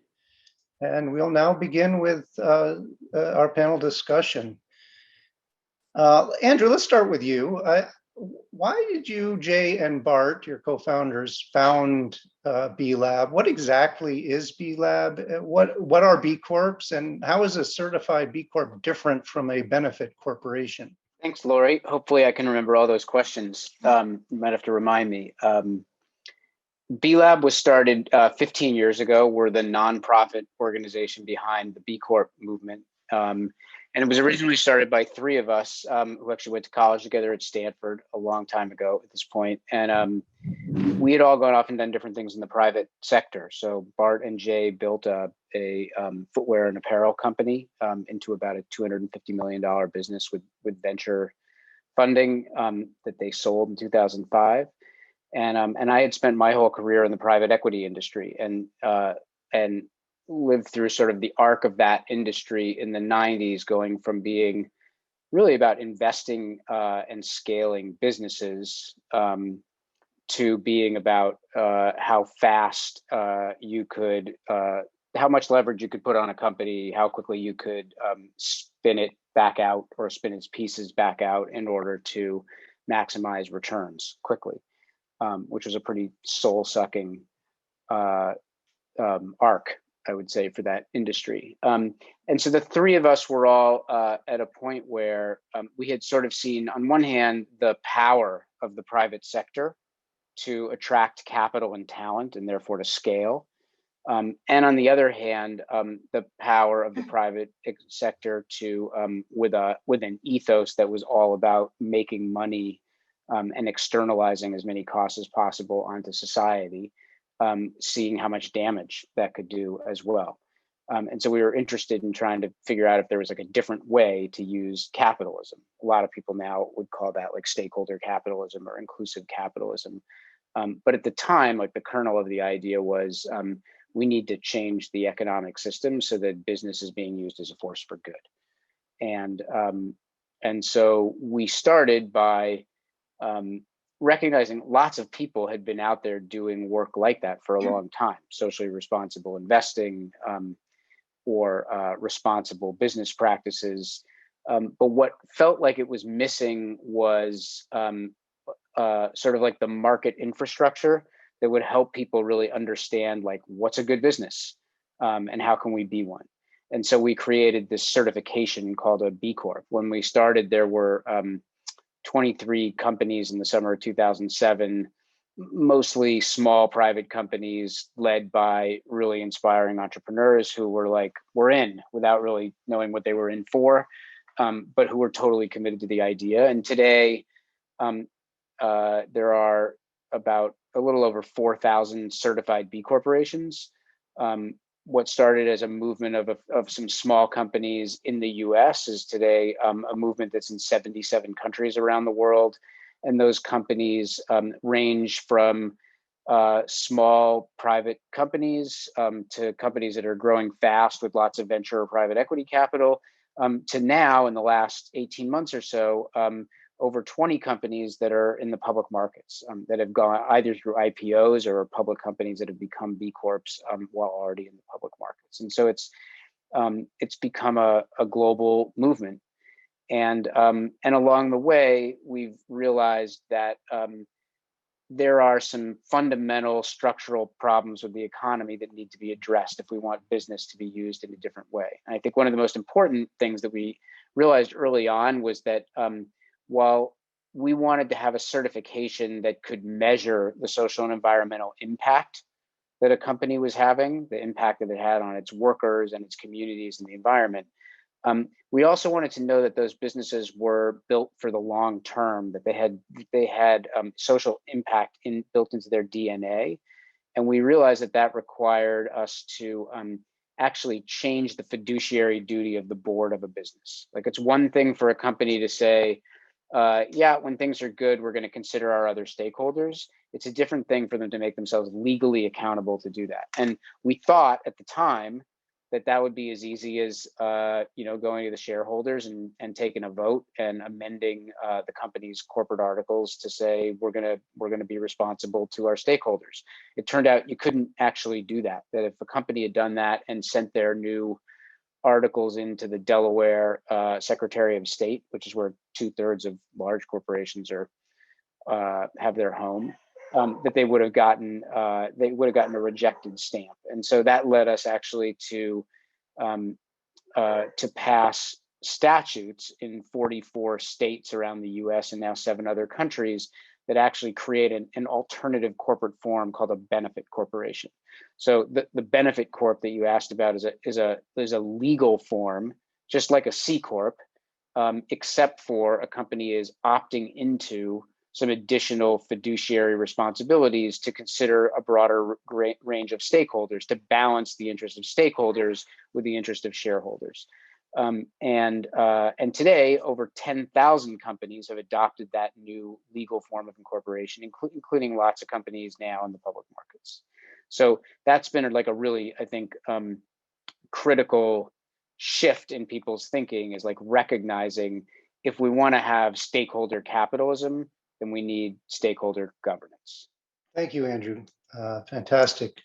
And we'll now begin with our panel discussion. Andrew, let's start with you. Why did you, Jay, and Bart, your co-founders, found VLAB? What exactly is VLAB? What are B Corps, and how is a certified B Corp different from a benefit corporation? Thanks, Laurie. Hopefully I can remember all those questions. You might have to remind me. VLAB was started 15 years ago. We're the nonprofit organization behind the B Corp movement. And it was originally started by three of us who actually went to college together at Stanford a long time ago at this point. And we had all gone off and done different things in the private sector. So Bart and Jay built a footwear and apparel company into about a $250 million business with venture funding that they sold in 2005. And I had spent my whole career in the private equity industry and lived through sort of the arc of that industry in the 90s, going from being really about investing and scaling businesses to being about how fast you could, how much leverage you could put on a company, how quickly you could spin it back out or spin its pieces back out in order to maximize returns quickly, which was a pretty soul-sucking arc, I would say, for that industry. And so the three of us were all at a point where we had sort of seen, on one hand, the power of the private sector to attract capital and talent, and therefore to scale. And on the other hand, the power of the private sector to, with an ethos that was all about making money and externalizing as many costs as possible onto society, seeing how much damage that could do as well. And so we were interested in trying to figure out if there was like a different way to use capitalism. A lot of people now would call that like stakeholder capitalism or inclusive capitalism. But at the time, like the kernel of the idea was we need to change the economic system so that business is being used as a force for good. And so we started by recognizing lots of people had been out there doing work like that for a long time, socially responsible investing or responsible business practices. But what felt like it was missing was sort of like the market infrastructure that would help people really understand like what's a good business, and how can we be one? And so we created this certification called a B Corp. When we started, there were 23 companies in the summer of 2007, mostly small private companies led by really inspiring entrepreneurs who were like, we're in, without really knowing what they were in for, but who were totally committed to the idea. And today, there are about a little over 4,000 certified B corporations. What started as a movement of some small companies in the US is today a movement that's in 77 countries around the world. And those companies range from small private companies to companies that are growing fast with lots of venture or private equity capital, to now, in the last 18 months or so, over 20 companies that are in the public markets, that have gone either through IPOs or public companies that have become B Corps while already in the public markets. And so it's become a global movement. And along the way, we've realized that there are some fundamental structural problems with the economy that need to be addressed if we want business to be used in a different way. And I think one of the most important things that we realized early on was that while we wanted to have a certification that could measure the social and environmental impact that a company was having, the impact that it had on its workers and its communities and the environment, we also wanted to know that those businesses were built for the long term, that they had social impact built into their DNA. And we realized that required us to actually change the fiduciary duty of the board of a business. Like, it's one thing for a company to say, yeah, when things are good, we're going to consider our other stakeholders. It's a different thing for them to make themselves legally accountable to do that. And we thought at the time that would be as easy as going to the shareholders and taking a vote and amending the company's corporate articles to say we're gonna be responsible to our stakeholders. It turned out you couldn't actually do that. That if a company had done that and sent their new articles into the Delaware Secretary of State, which is where 2/3 of large corporations have their home, that they would have gotten a rejected stamp. And so that led us actually to pass statutes in 44 states around the US and now 7 other countries that actually create an alternative corporate form called a benefit corporation. So the benefit corp that you asked about is a legal form, just like a C corp, except for a company is opting into some additional fiduciary responsibilities to consider a broader range of stakeholders, to balance the interest of stakeholders with the interest of shareholders. And today, over 10,000 companies have adopted that new legal form of incorporation, including lots of companies now in the public markets. So that's been like a really, I think, critical shift in people's thinking, is like recognizing if we want to have stakeholder capitalism, then we need stakeholder governance. Thank you, Andrew. Fantastic.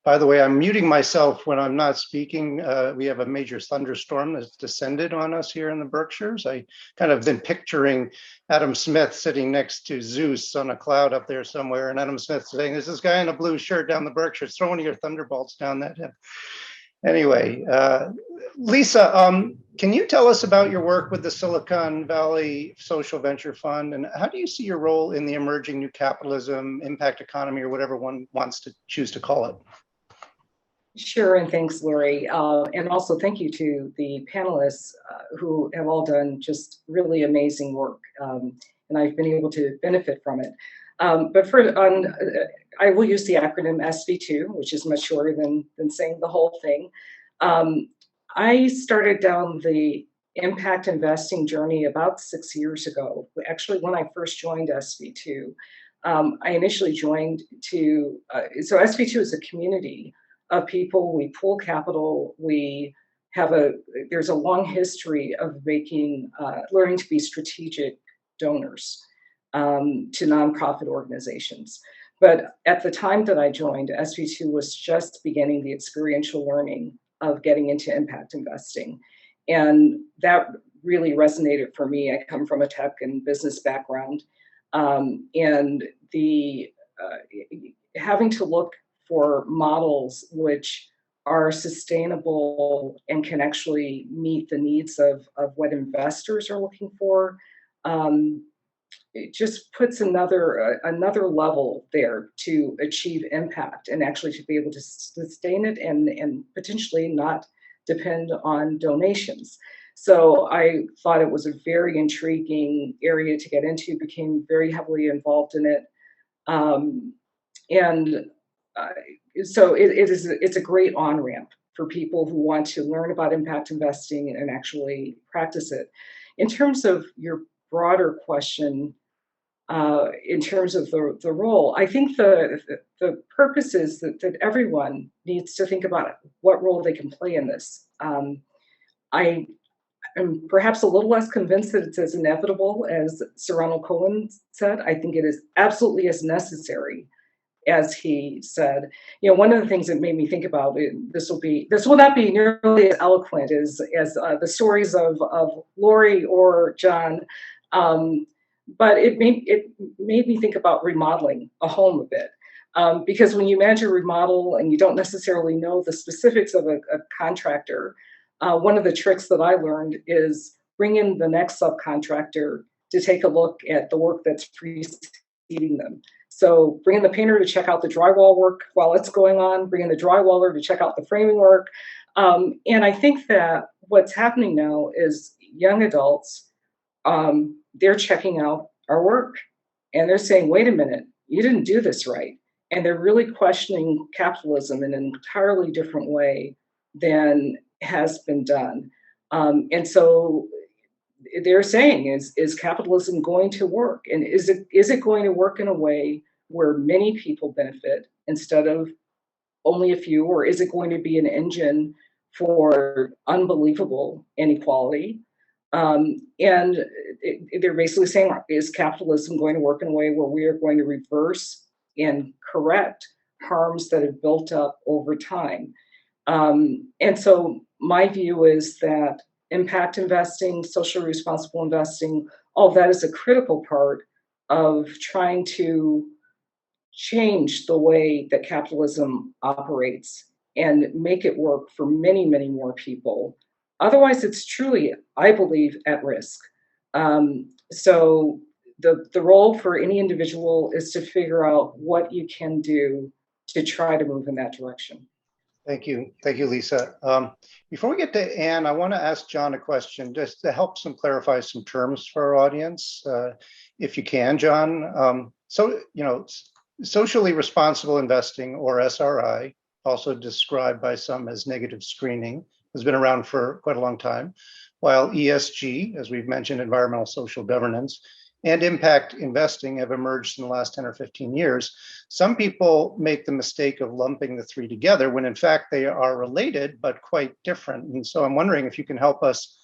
By the way, I'm muting myself when I'm not speaking. We have a major thunderstorm that's descended on us here in the Berkshires. I kind of been picturing Adam Smith sitting next to Zeus on a cloud up there somewhere, and Adam Smith saying, "There's this guy in a blue shirt down the Berkshires, throw one of your thunderbolts down that hill." Anyway, Lisa, can you tell us about your work with the Silicon Valley Social Venture Fund, and how do you see your role in the emerging new capitalism, impact economy, or whatever one wants to choose to call it? Sure, and thanks, Laurie. And also thank you to the panelists who have all done just really amazing work, and I've been able to benefit from it. But I will use the acronym SV2, which is much shorter than saying the whole thing. I started down the impact investing journey about 6 years ago. Actually, when I first joined SV2, I initially joined so SV2 is a community of people. We pool capital. There's a long history of learning to be strategic donors to nonprofit organizations. But at the time that I joined, SV2 was just beginning the experiential learning of getting into impact investing. And that really resonated for me. I come from a tech and business background. And having to look for models which are sustainable and can actually meet the needs of what investors are looking for, it just puts another level there to achieve impact and actually to be able to sustain it and potentially not depend on donations. So I thought it was a very intriguing area to get into, became very heavily involved in it. And so it's a great on-ramp for people who want to learn about impact investing and actually practice it. In terms of your broader question, in terms of the role, I think the purpose is that everyone needs to think about what role they can play in this. I am perhaps a little less convinced that it's as inevitable as Sir Ronald Cohen said. I think it is absolutely as necessary as he said. You know, one of the things that made me think about it, this will not be nearly as eloquent as the stories of Laurie or John, but it made me think about remodeling a home a bit. Because when you manage a remodel and you don't necessarily know the specifics of a contractor, one of the tricks that I learned is bring in the next subcontractor to take a look at the work that's preceding them. So bring in the painter to check out the drywall work while it's going on, bring in the drywaller to check out the framing work. And I think that what's happening now is young adults, they're checking out our work and they're saying, wait a minute, you didn't do this right. And they're really questioning capitalism in an entirely different way than has been done. And so they're saying, is capitalism going to work? And is it going to work in a way where many people benefit instead of only a few? Or is it going to be an engine for unbelievable inequality? And they're basically saying, is capitalism going to work in a way where we are going to reverse and correct harms that have built up over time? And so my view is that impact investing, socially responsible investing, all of that is a critical part of trying to change the way that capitalism operates and make it work for many, many more people. Otherwise, it's truly, I believe, at risk. So the role for any individual is to figure out what you can do to try to move in that direction. Thank you, Lisa. Before we get to Anne, I want to ask John a question just to help clarify some terms for our audience, if you can, John. Socially responsible investing, or SRI, also described by some as negative screening, has been around for quite a long time, while ESG, as we've mentioned, environmental social governance, and impact investing have emerged in the last 10 or 15 years. Some people make the mistake of lumping the three together when in fact they are related, but quite different. And so I'm wondering if you can help us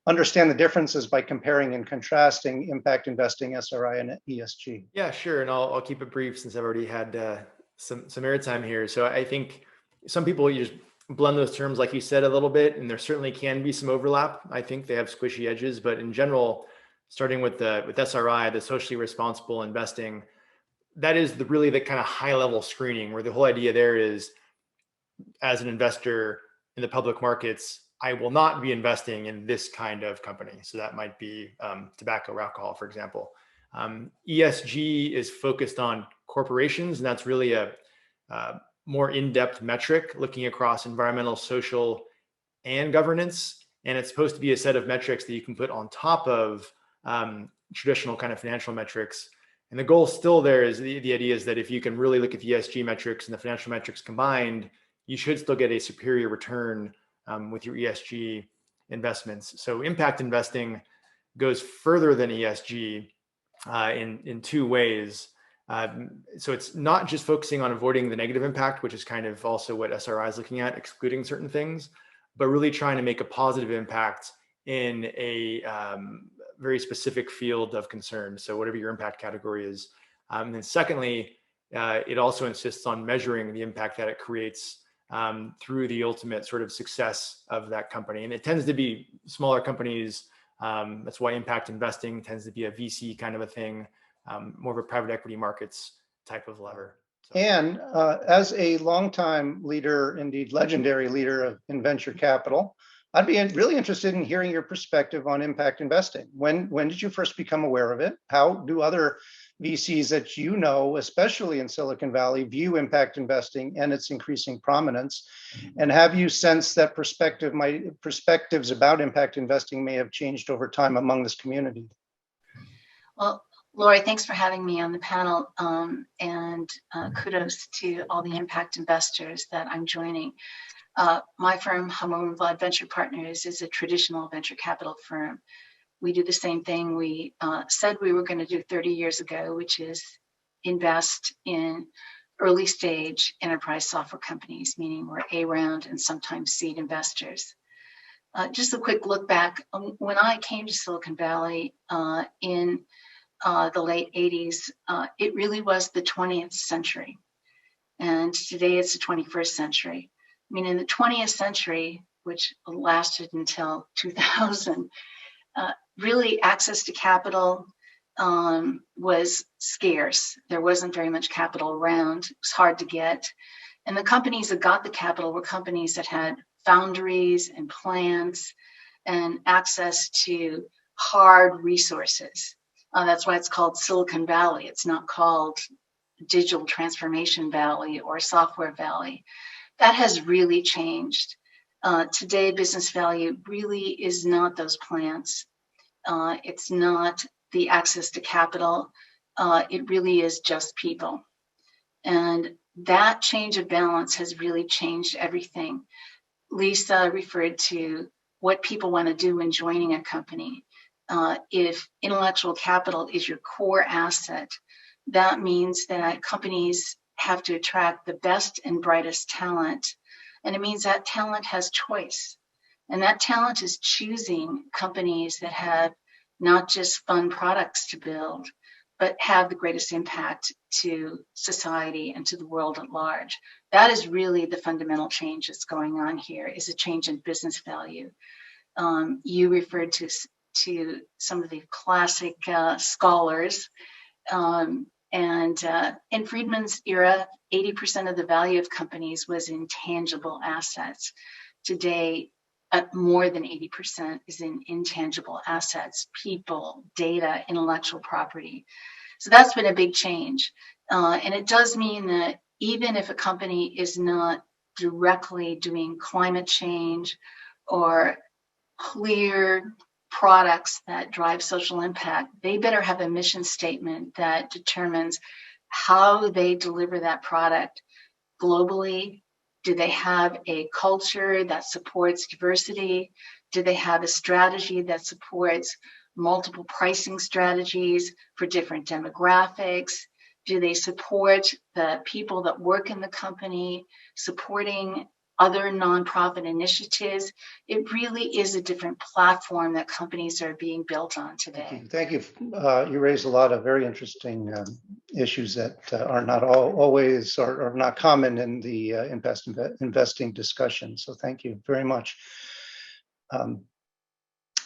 understand the differences by comparing and contrasting impact investing, SRI, and ESG. Yeah, sure. And I'll keep it brief since I've already had some airtime here. So I think some people, you just blend those terms, like you said, a little bit, and there certainly can be some overlap. I think they have squishy edges, but in general, starting with SRI, the socially responsible investing, that is really the kind of high level screening where the whole idea there is, as an investor in the public markets, I will not be investing in this kind of company. So that might be tobacco or alcohol, for example. ESG is focused on corporations, and that's really a more in-depth metric looking across environmental, social, and governance. And it's supposed to be a set of metrics that you can put on top of traditional kind of financial metrics. And the goal still there is the idea is that if you can really look at the ESG metrics and the financial metrics combined, you should still get a superior return with your ESG investments. So impact investing goes further than ESG in two ways. So it's not just focusing on avoiding the negative impact, which is kind of also what SRI is looking at, excluding certain things, but really trying to make a positive impact in a very specific field of concern. So whatever your impact category is. And then secondly, it also insists on measuring the impact that it creates through the ultimate sort of success of that company. And it tends to be smaller companies. That's why impact investing tends to be a VC kind of a thing, more of a private equity markets type of lever. So. And as a longtime leader, indeed legendary leader in venture capital, I'd be really interested in hearing your perspective on impact investing. When did you first become aware of it? How do other VCs that you know, especially in Silicon Valley, view impact investing and its increasing prominence? And have you sensed that perspectives about impact investing may have changed over time among this community? Well, Laurie, thanks for having me on the panel, and kudos to all the impact investors that I'm joining. My firm, Winblad Venture Partners, is a traditional venture capital firm. We do the same thing we said we were going to do 30 years ago, which is invest in early stage enterprise software companies, meaning we're A round and sometimes seed investors. Just a quick look back. When I came to Silicon Valley in the late 80s, it really was the 20th century. And today it's the 21st century. I mean, in the 20th century, which lasted until 2000, really access to capital was scarce. There wasn't very much capital around. It was hard to get. And the companies that got the capital were companies that had foundries and plants and access to hard resources. That's why it's called Silicon Valley. It's not called Digital Transformation Valley or Software Valley. That has really changed. Today, business value really is not those plants. It's not the access to capital. It really is just people. And that change of balance has really changed everything. Lisa referred to what people want to do when joining a company. If intellectual capital is your core asset, that means that companies have to attract the best and brightest talent. And it means that talent has choice. And that talent is choosing companies that have not just fun products to build, but have the greatest impact to society and to the world at large. That is really the fundamental change that's going on here, is a change in business value. You referred to some of the classic scholars. And in Friedman's era, 80% of the value of companies was in tangible assets. Today, more than 80% is in intangible assets, people, data, intellectual property. So that's been a big change. And it does mean that even if a company is not directly doing climate change or clear products that drive social impact, they better have a mission statement that determines how they deliver that product globally. Do they have a culture that supports diversity? Do they have a strategy that supports multiple pricing strategies for different demographics? Do they support the people that work in the company, supporting other nonprofit initiatives? It really is a different platform that companies are being built on today. Thank you. You raised a lot of very interesting issues that are not always or not common in the investing discussion. So thank you very much.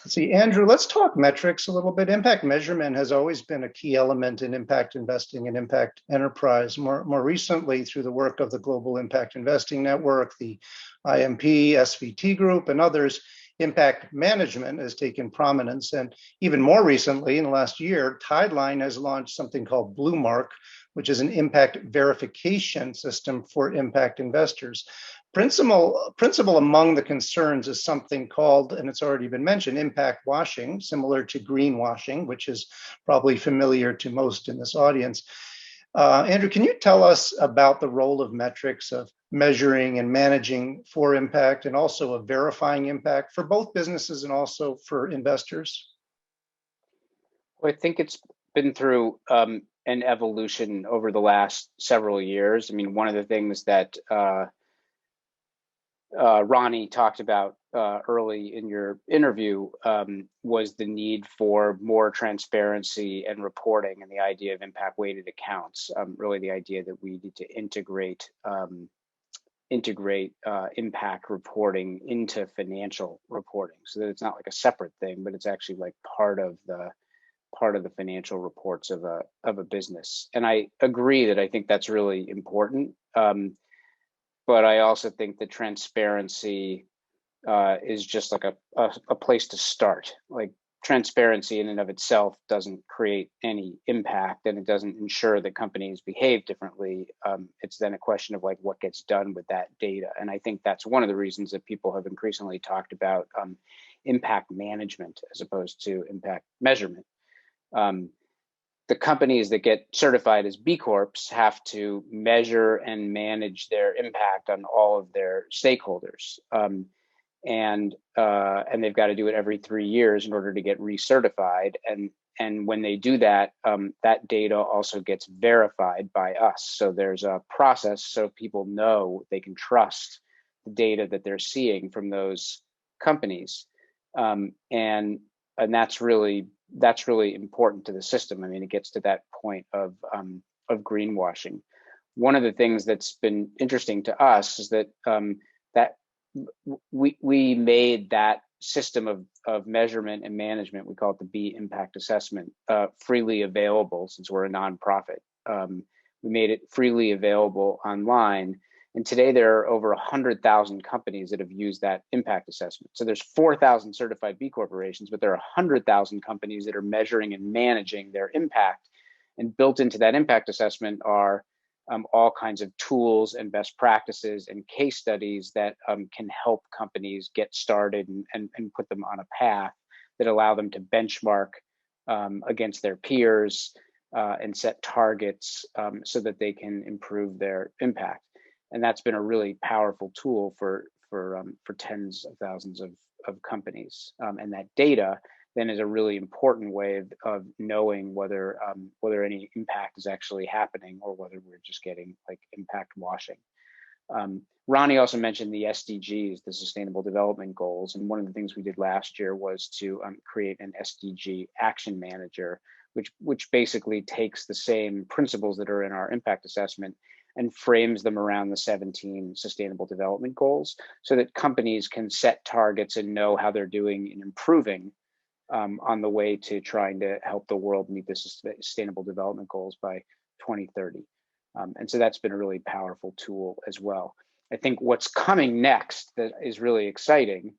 Let's see, Andrew, let's talk metrics a little bit. Impact measurement has always been a key element in impact investing and impact enterprise. More recently, through the work of the Global Impact Investing Network, the IMP, SVT Group, and others, impact management has taken prominence. And even more recently, in the last year, Tideline has launched something called Blue Mark, which is an impact verification system for impact investors. Principal among the concerns is something called, and it's already been mentioned, impact washing, similar to greenwashing, which is probably familiar to most in this audience. Andrew, can you tell us about the role of metrics of measuring and managing for impact and also of verifying impact for both businesses and also for investors? Well, I think it's been through an evolution over the last several years. I mean, one of the things that Ronnie talked about early in your interview was the need for more transparency and reporting, and the idea of impact-weighted accounts. Really, the idea that we need to integrate impact reporting into financial reporting, so that it's not like a separate thing, but it's actually like part of part of the financial reports of a business. And I agree that I think that's really important. But I also think that transparency is just like a place to start. Like, transparency in and of itself doesn't create any impact, and it doesn't ensure that companies behave differently. It's then a question of like what gets done with that data. And I think that's one of the reasons that people have increasingly talked about impact management as opposed to impact measurement. The companies that get certified as B Corps have to measure and manage their impact on all of their stakeholders. And they've got to do it every 3 years in order to get recertified. And when they do that, that data also gets verified by us. So there's a process so people know they can trust the data that they're seeing from those companies. And that's really important to the system. I mean, it gets to that point of greenwashing. One of the things that's been interesting to us is that we made that system of measurement and management, we call it the B impact assessment, freely available since we're a nonprofit. We made it freely available online. And today there are over 100,000 companies that have used that impact assessment. So there's 4,000 certified B corporations, but there are 100,000 companies that are measuring and managing their impact. And built into that impact assessment are all kinds of tools and best practices and case studies that can help companies get started and put them on a path that allow them to benchmark against their peers and set targets so that they can improve their impact. And that's been a really powerful tool for tens of thousands of companies. And that data then is a really important way of knowing whether any impact is actually happening or whether we're just getting like impact washing. Ronnie also mentioned the SDGs, the Sustainable Development Goals. And one of the things we did last year was to create an SDG action manager, which basically takes the same principles that are in our impact assessment and frames them around the 17 Sustainable Development Goals so that companies can set targets and know how they're doing in improving on the way to trying to help the world meet the Sustainable Development Goals by 2030. And so that's been a really powerful tool as well. I think what's coming next that is really exciting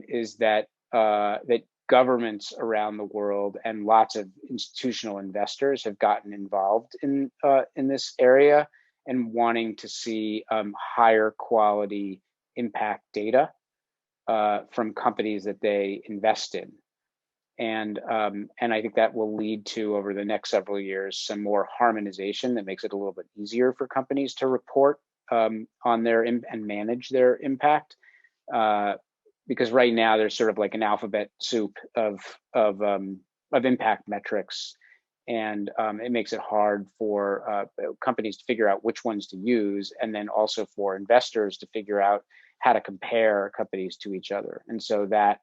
is that that governments around the world and lots of institutional investors have gotten involved in this area and wanting to see higher quality impact data from companies that they invest in. And I think that will lead to, over the next several years, some more harmonization that makes it a little bit easier for companies to report on their and manage their impact. Because right now there's sort of like an alphabet soup of impact metrics, and it makes it hard for companies to figure out which ones to use, and then also for investors to figure out how to compare companies to each other. And so that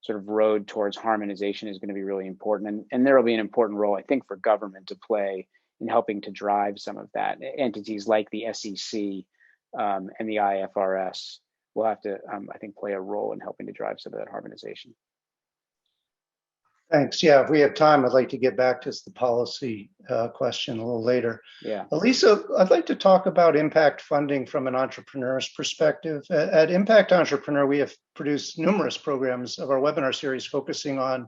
sort of road towards harmonization is going to be really important, and there will be an important role, I think, for government to play in helping to drive some of that. Entities like the SEC and the IFRS will have to, I think, play a role in helping to drive some of that harmonization. Thanks. Yeah, if we have time, I'd like to get back to the policy question a little later. Yeah. Elisa, I'd like to talk about impact funding from an entrepreneur's perspective. At Impact Entrepreneur, we have produced numerous programs of our webinar series focusing on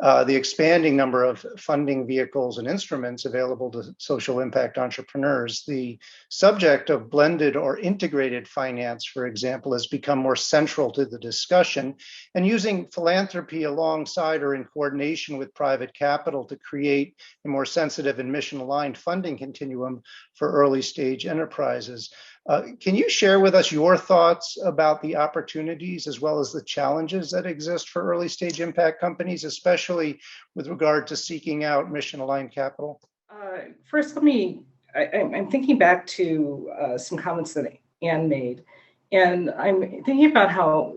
the expanding number of funding vehicles and instruments available to social impact entrepreneurs. The subject of blended or integrated finance, for example, has become more central to the discussion, and using philanthropy alongside or in coordination with private capital to create a more sensitive and mission-aligned funding continuum for early stage enterprises. Can you share with us your thoughts about the opportunities as well as the challenges that exist for early stage impact companies, especially with regard to seeking out mission-aligned capital? First, I'm thinking back to some comments that Anne made, and I'm thinking about how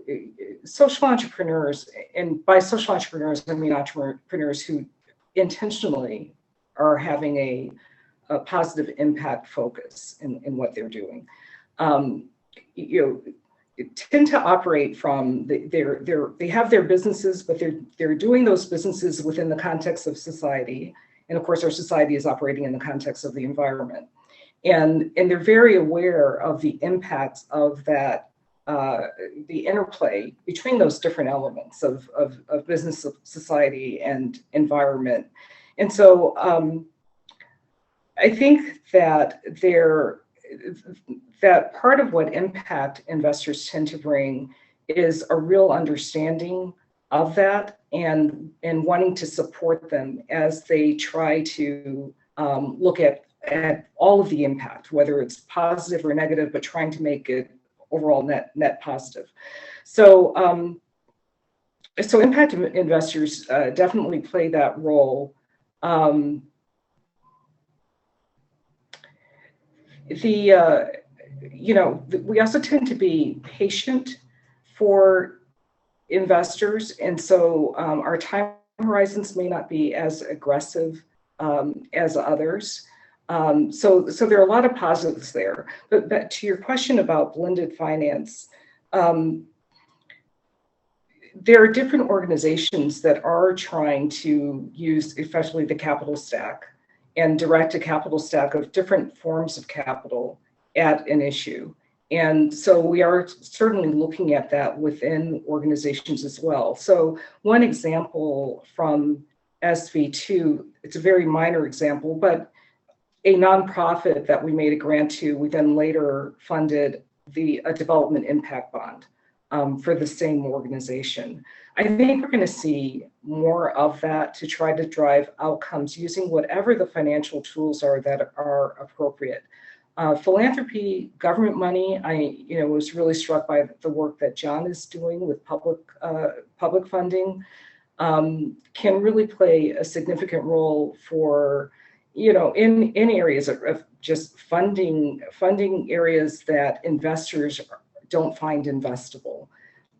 social entrepreneurs, and by social entrepreneurs, I mean entrepreneurs who intentionally are having a positive impact focus in what they're doing. tend to operate from they have their businesses, but they're doing those businesses within the context of society, and of course our society is operating in the context of the environment, and they're very aware of the impacts of that, the interplay between those different elements of business, society, and environment. And so I think that that part of what impact investors tend to bring is a real understanding of that, and wanting to support them as they try to look at all of the impact, whether it's positive or negative, but trying to make it overall net positive. So so impact investors definitely play that role. We also tend to be patient for investors, and so our time horizons may not be as aggressive as others. So there are a lot of positives there. But to your question about blended finance, there are different organizations that are trying to use especially the capital stack and direct a capital stack of different forms of capital at an issue. And so we are certainly looking at that within organizations as well. So one example from SV2, it's a very minor example, but a nonprofit that we made a grant to, we then later funded a development impact bond for the same organization. I think we're going to see more of that to try to drive outcomes using whatever the financial tools are that are appropriate. Philanthropy, government money, I was really struck by the work that John is doing with public funding, can really play a significant role for, in areas of just funding areas that investors don't find investable.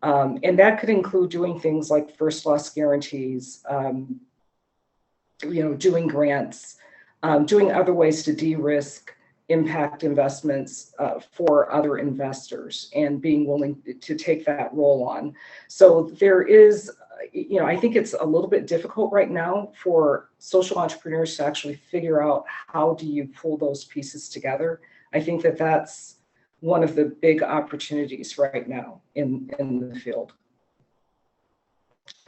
And that could include doing things like first loss guarantees, doing grants, doing other ways to de-risk impact investments for other investors, and being willing to take that role on. So there is, I think it's a little bit difficult right now for social entrepreneurs to actually figure out how do you pull those pieces together. I think that that's one of the big opportunities right now in the field.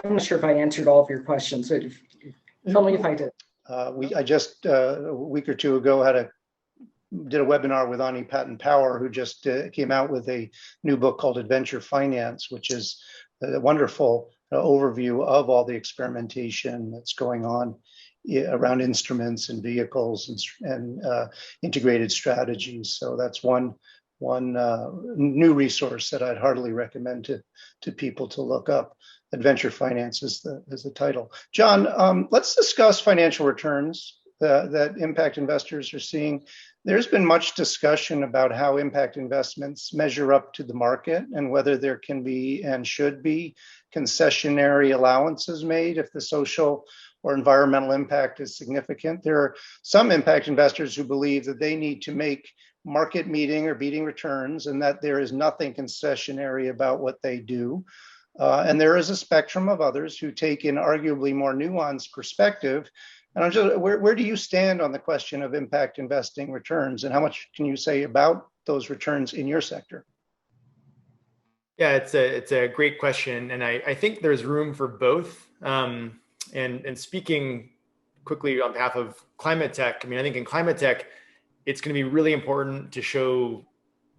I'm not sure if I answered all of your questions, so tell me if I did. I just a week or two ago did a webinar with Ani Patton-Power, who just came out with a new book called Adventure Finance, which is a wonderful overview of all the experimentation that's going on around instruments and vehicles and integrated strategies. So that's one new resource that I'd heartily recommend to people to look up. Adventure Finance is the title. John, let's discuss financial returns that impact investors are seeing. There's been much discussion about how impact investments measure up to the market and whether there can be and should be concessionary allowances made if the social or environmental impact is significant. There are some impact investors who believe that they need to make market meeting or beating returns and that there is nothing concessionary about what they do. And there is a spectrum of others who take an arguably more nuanced perspective. And I'm just, where do you stand on the question of impact investing returns, and how much can you say about those returns in your sector? Yeah, it's a great question, and I think there's room for both. And speaking quickly on behalf of climate tech, I think in climate tech, it's going to be really important to show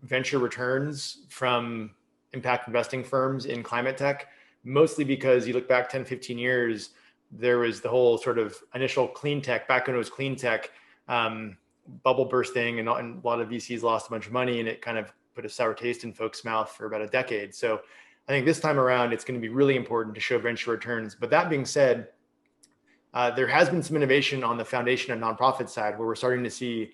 venture returns from impact investing firms in climate tech, mostly because you look back 10, 15 years, there was the whole sort of initial clean tech, back when it was clean tech, bubble bursting, and a lot of VCs lost a bunch of money, and it kind of put a sour taste in folks' mouth for about a decade. So I think this time around, it's going to be really important to show venture returns. But that being said, there has been some innovation on the foundation and nonprofit side, where we're starting to see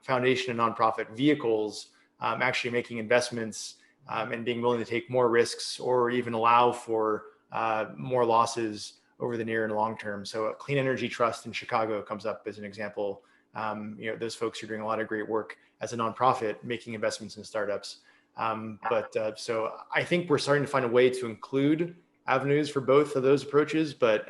foundation and nonprofit vehicles actually making investments and being willing to take more risks, or even allow for more losses over the near and long term. So a Clean Energy Trust in Chicago comes up as an example. Those folks are doing a lot of great work as a nonprofit, making investments in startups. So I think we're starting to find a way to include avenues for both of those approaches. But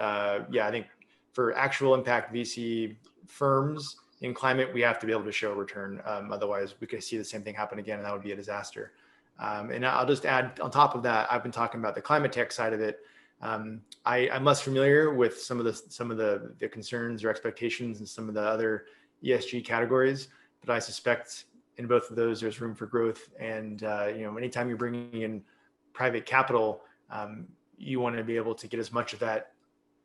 yeah, I think for actual impact VC firms in climate, we have to be able to show a return. Otherwise, we could see the same thing happen again, and that would be a disaster. And I'll just add on top of that, I've been talking about the climate tech side of it. I'm less familiar with some of the concerns or expectations in some of the other ESG categories, but I suspect in both of those there's room for growth. And anytime you're bringing in private capital, you want to be able to get as much of that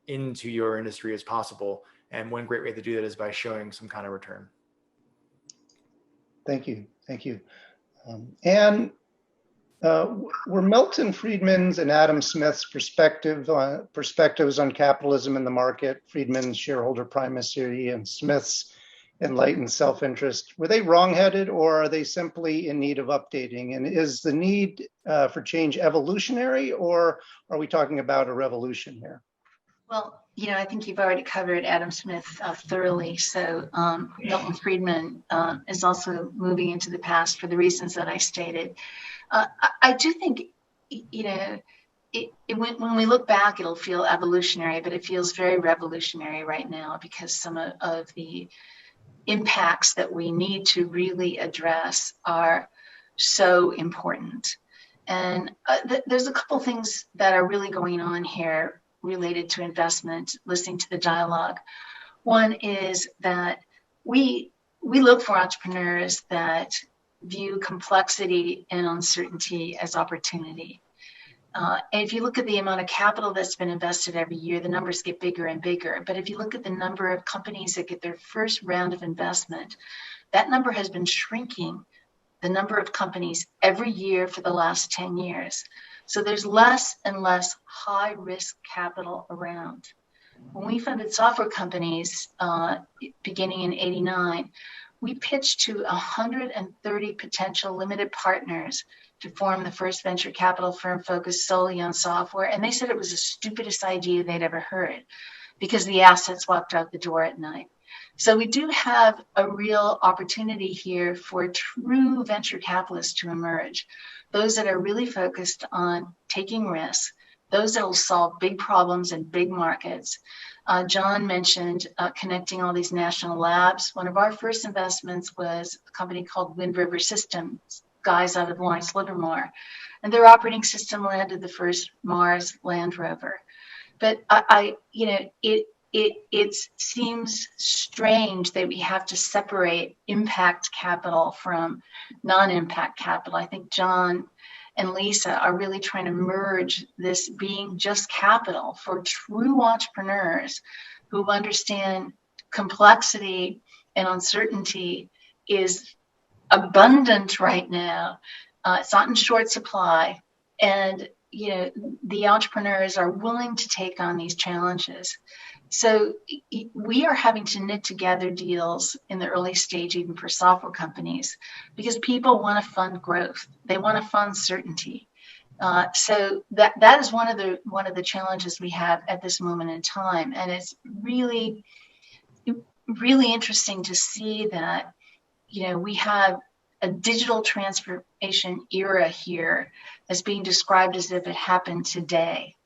into your industry as possible. And one great way to do that is by showing some kind of return. Thank you. Were Milton Friedman's and Adam Smith's perspectives on capitalism in the market, Friedman's shareholder primacy and Smith's enlightened self-interest, were they wrong-headed, or are they simply in need of updating? And is the need for change evolutionary, or are we talking about a revolution here? Well, I think you've already covered Adam Smith thoroughly. So Milton Friedman is also moving into the past for the reasons that I stated. I do think, when we look back, it'll feel evolutionary, but it feels very revolutionary right now because some of the impacts that we need to really address are so important. And there's a couple things that are really going on here related to investment, listening to the dialogue. One is that we look for entrepreneurs that view complexity and uncertainty as opportunity. And if you look at the amount of capital that's been invested every year, the numbers get bigger and bigger. But if you look at the number of companies that get their first round of investment, that number has been shrinking, the number of companies every year for the last 10 years. So there's less and less high-risk capital around. When we funded software companies beginning in '89, we pitched to 130 potential limited partners to form the first venture capital firm focused solely on software. And they said it was the stupidest idea they'd ever heard because the assets walked out the door at night. So we do have a real opportunity here for true venture capitalists to emerge. Those that are really focused on taking risks, those that will solve big problems in big markets. John mentioned connecting all these national labs. One of our first investments was a company called Wind River Systems, guys out of Lawrence, Livermore. And their operating system landed the first Mars Land Rover. But it seems strange that we have to separate impact capital from non-impact capital. I think John and Lisa are really trying to merge this being just capital for true entrepreneurs who understand complexity and uncertainty is abundant right now. It's not in short supply. And, the entrepreneurs are willing to take on these challenges. So we are having to knit together deals in the early stage, even for software companies, because people want to fund growth. They want to fund certainty. So that is one of the challenges we have at this moment in time, and it's really, really interesting to see that we have a digital transformation era here as being described as if it happened today.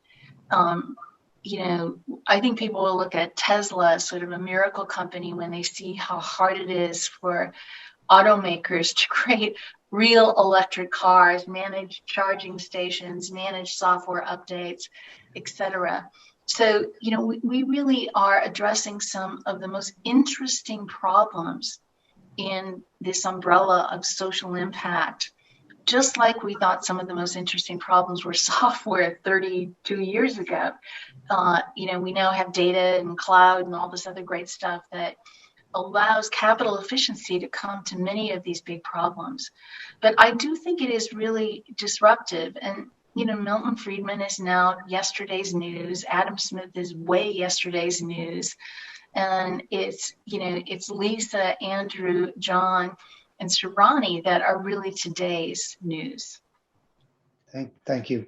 I think people will look at Tesla as sort of a miracle company when they see how hard it is for automakers to create real electric cars, manage charging stations, manage software updates, etc. So, we really are addressing some of the most interesting problems in this umbrella of social impact, just like we thought some of the most interesting problems were software 32 years ago. We now have data and cloud and all this other great stuff that allows capital efficiency to come to many of these big problems. But I do think it is really disruptive. And, Milton Friedman is now yesterday's news. Adam Smith is way yesterday's news. And it's Lisa, Andrew, John, and Sharani that are really today's news. Thank you.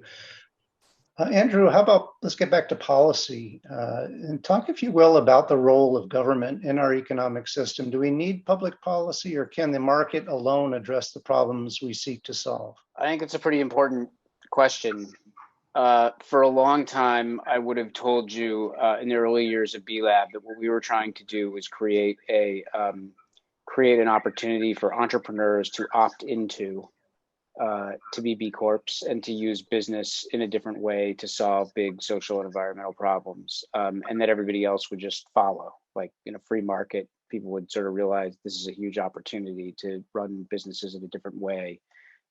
Andrew, how about let's get back to policy and talk, if you will, about the role of government in our economic system. Do we need public policy, or can the market alone address the problems we seek to solve? I think it's a pretty important question. For a long time, I would have told you in the early years of VLAB that what we were trying to do was create an opportunity for entrepreneurs to opt into to be B Corps and to use business in a different way to solve big social and environmental problems, and that everybody else would just follow. Like in a free market, people would sort of realize this is a huge opportunity to run businesses in a different way,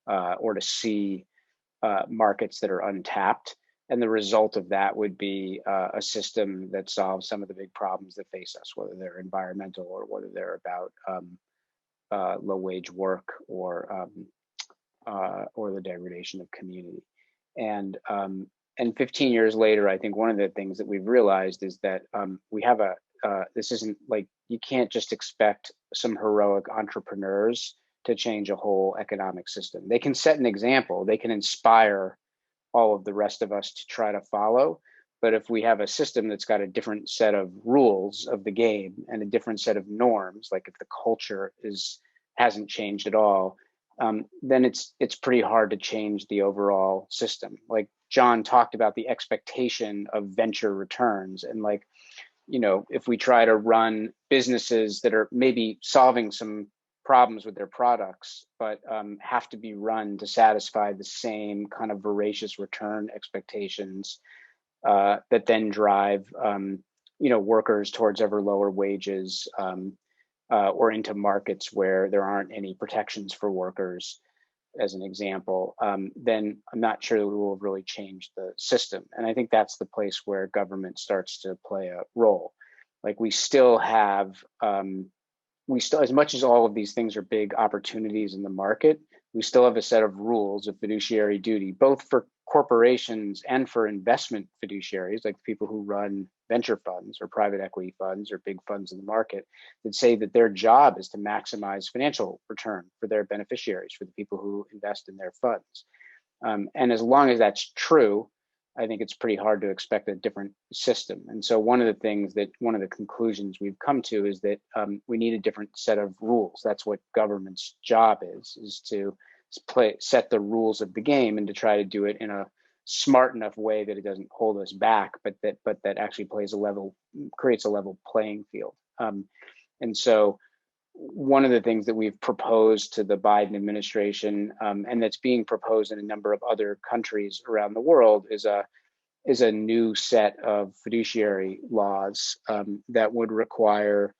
or to see markets that are untapped. And the result of that would be a system that solves some of the big problems that face us, whether they're environmental or whether they're about low wage work or the degradation of community. And 15 years later, I think one of the things that we've realized is that we have this isn't like, you can't just expect some heroic entrepreneurs to change a whole economic system. They can set an example, they can inspire all of the rest of us to try to follow. But if we have a system that's got a different set of rules of the game and a different set of norms, like if the culture hasn't changed at all, then it's pretty hard to change the overall system. Like John talked about the expectation of venture returns, and like, you know, if we try to run businesses that are maybe solving some problems with their products, but have to be run to satisfy the same kind of voracious return expectations that then drive, you know, workers towards ever lower wages, or into markets where there aren't any protections for workers, as an example, then I'm not sure that we will have really changed the system. And I think that's the place where government starts to play a role. Like we still have, as much as all of these things are big opportunities in the market, we still have a set of rules of fiduciary duty, both for corporations and for investment fiduciaries, like people who run venture funds or private equity funds or big funds in the market, that say that their job is to maximize financial return for their beneficiaries, for the people who invest in their funds. And as long as that's true, I think it's pretty hard to expect a different system. And so one of the conclusions we've come to is that we need a different set of rules. That's what government's job is to set the rules of the game and to try to do it in a smart enough way that it doesn't hold us back, but that actually creates a level playing field. And so one of the things that we've proposed to the Biden administration, and that's being proposed in a number of other countries around the world, is a new set of fiduciary laws that would require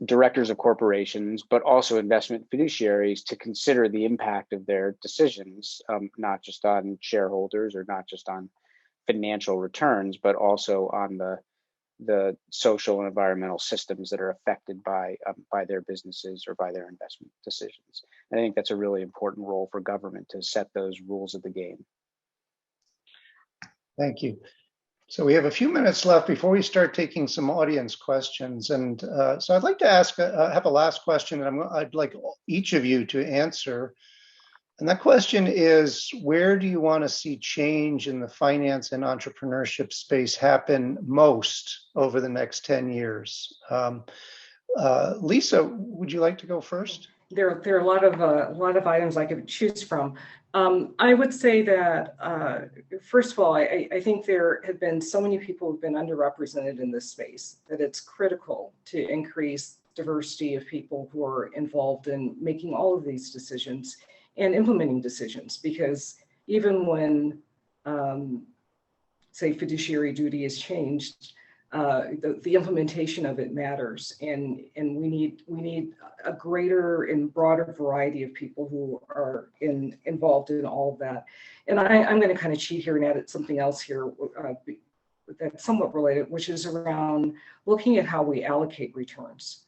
directors of corporations, but also investment fiduciaries, to consider the impact of their decisions, not just on shareholders or not just on financial returns, but also on the social and environmental systems that are affected by their businesses or by their investment decisions. And I think that's a really important role for government, to set those rules of the game. Thank you. So we have a few minutes left before we start taking some audience questions. And so I'd like to have a last question, and I'd like each of you to answer. And that question is, where do you want to see change in the finance and entrepreneurship space happen most over the next 10 years? Lisa, would you like to go first? There are a lot of items I could choose from. I would say that, first of all, I think there have been so many people who've been underrepresented in this space that it's critical to increase diversity of people who are involved in making all of these decisions and implementing decisions, because even when, say, fiduciary duty is changed, the implementation of it matters, and we need a greater and broader variety of people who are involved in all of that. And I'm going to kind of cheat here and add something else here that's somewhat related, which is around looking at how we allocate returns.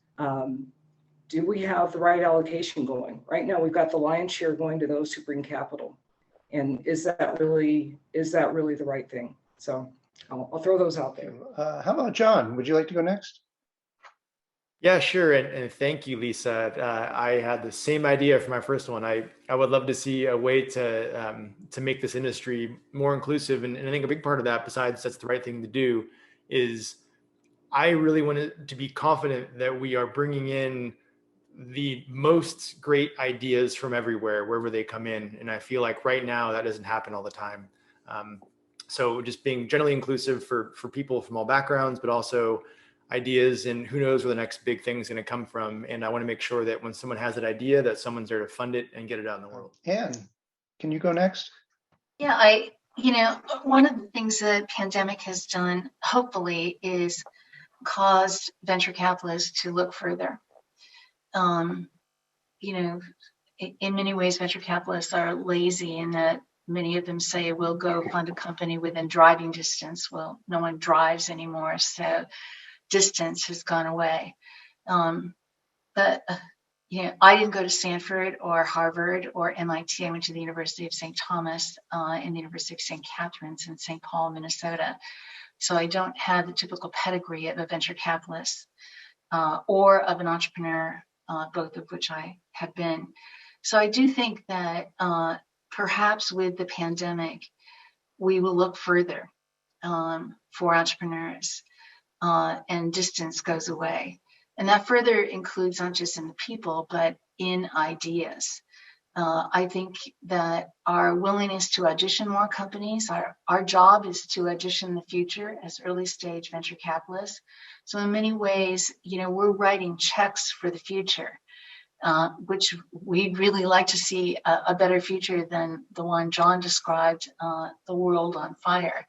Do we have the right allocation going? Right now, we've got the lion's share going to those who bring capital, and is that really the right thing? So I'll throw those out there. How about John? Would you like to go next? Yeah, sure. And thank you, Lisa. I had the same idea for my first one. I would love to see a way to make this industry more inclusive. And I think a big part of that, besides that's the right thing to do, is I really wanted to be confident that we are bringing in the most great ideas from everywhere, wherever they come in. And I feel like right now that doesn't happen all the time. So just being generally inclusive for people from all backgrounds, but also ideas, and who knows where the next big thing is going to come from. And I want to make sure that when someone has an idea, that someone's there to fund it and get it out in the world. Anne, can you go next? Yeah, one of the things that pandemic has done, hopefully, is caused venture capitalists to look further. In many ways, venture capitalists are lazy in that many of them say, we'll go fund a company within driving distance. Well, no one drives anymore, so distance has gone away. But I didn't go to Stanford or Harvard or MIT. I went to the University of St. Thomas and the University of St. Catharines in St. Paul, Minnesota. So I don't have the typical pedigree of a venture capitalist or of an entrepreneur, both of which I have been. So I do think that perhaps with the pandemic, we will look further for entrepreneurs and distance goes away. And that further includes not just in the people, but in ideas. I think that our willingness to audition more companies, our job is to audition the future as early stage venture capitalists. So in many ways, we're writing checks for the future, which we'd really like to see a better future than the one John described, the world on fire.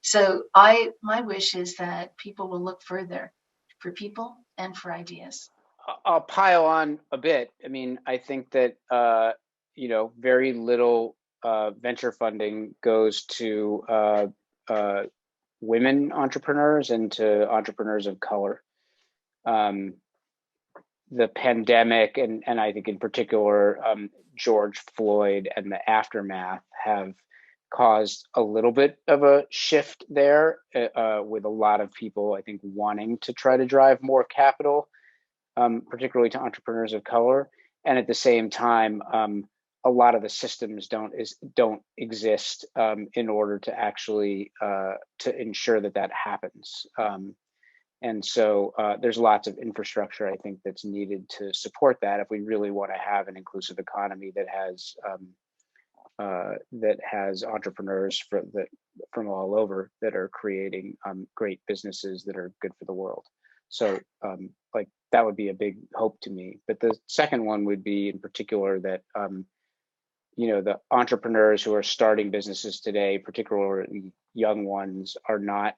So my wish is that people will look further for people and for ideas. I'll pile on a bit. I mean, I think that very little venture funding goes to women entrepreneurs and to entrepreneurs of color. The pandemic and I think in particular George Floyd and the aftermath have caused a little bit of a shift there with a lot of people, I think, wanting to try to drive more capital, particularly to entrepreneurs of color. And at the same time, a lot of the systems don't exist in order to actually to ensure that happens. And so there's lots of infrastructure, I think, that's needed to support that if we really want to have an inclusive economy that has entrepreneurs from all over that are creating great businesses that are good for the world. So that would be a big hope to me. But the second one would be in particular that the entrepreneurs who are starting businesses today, particularly young ones, are not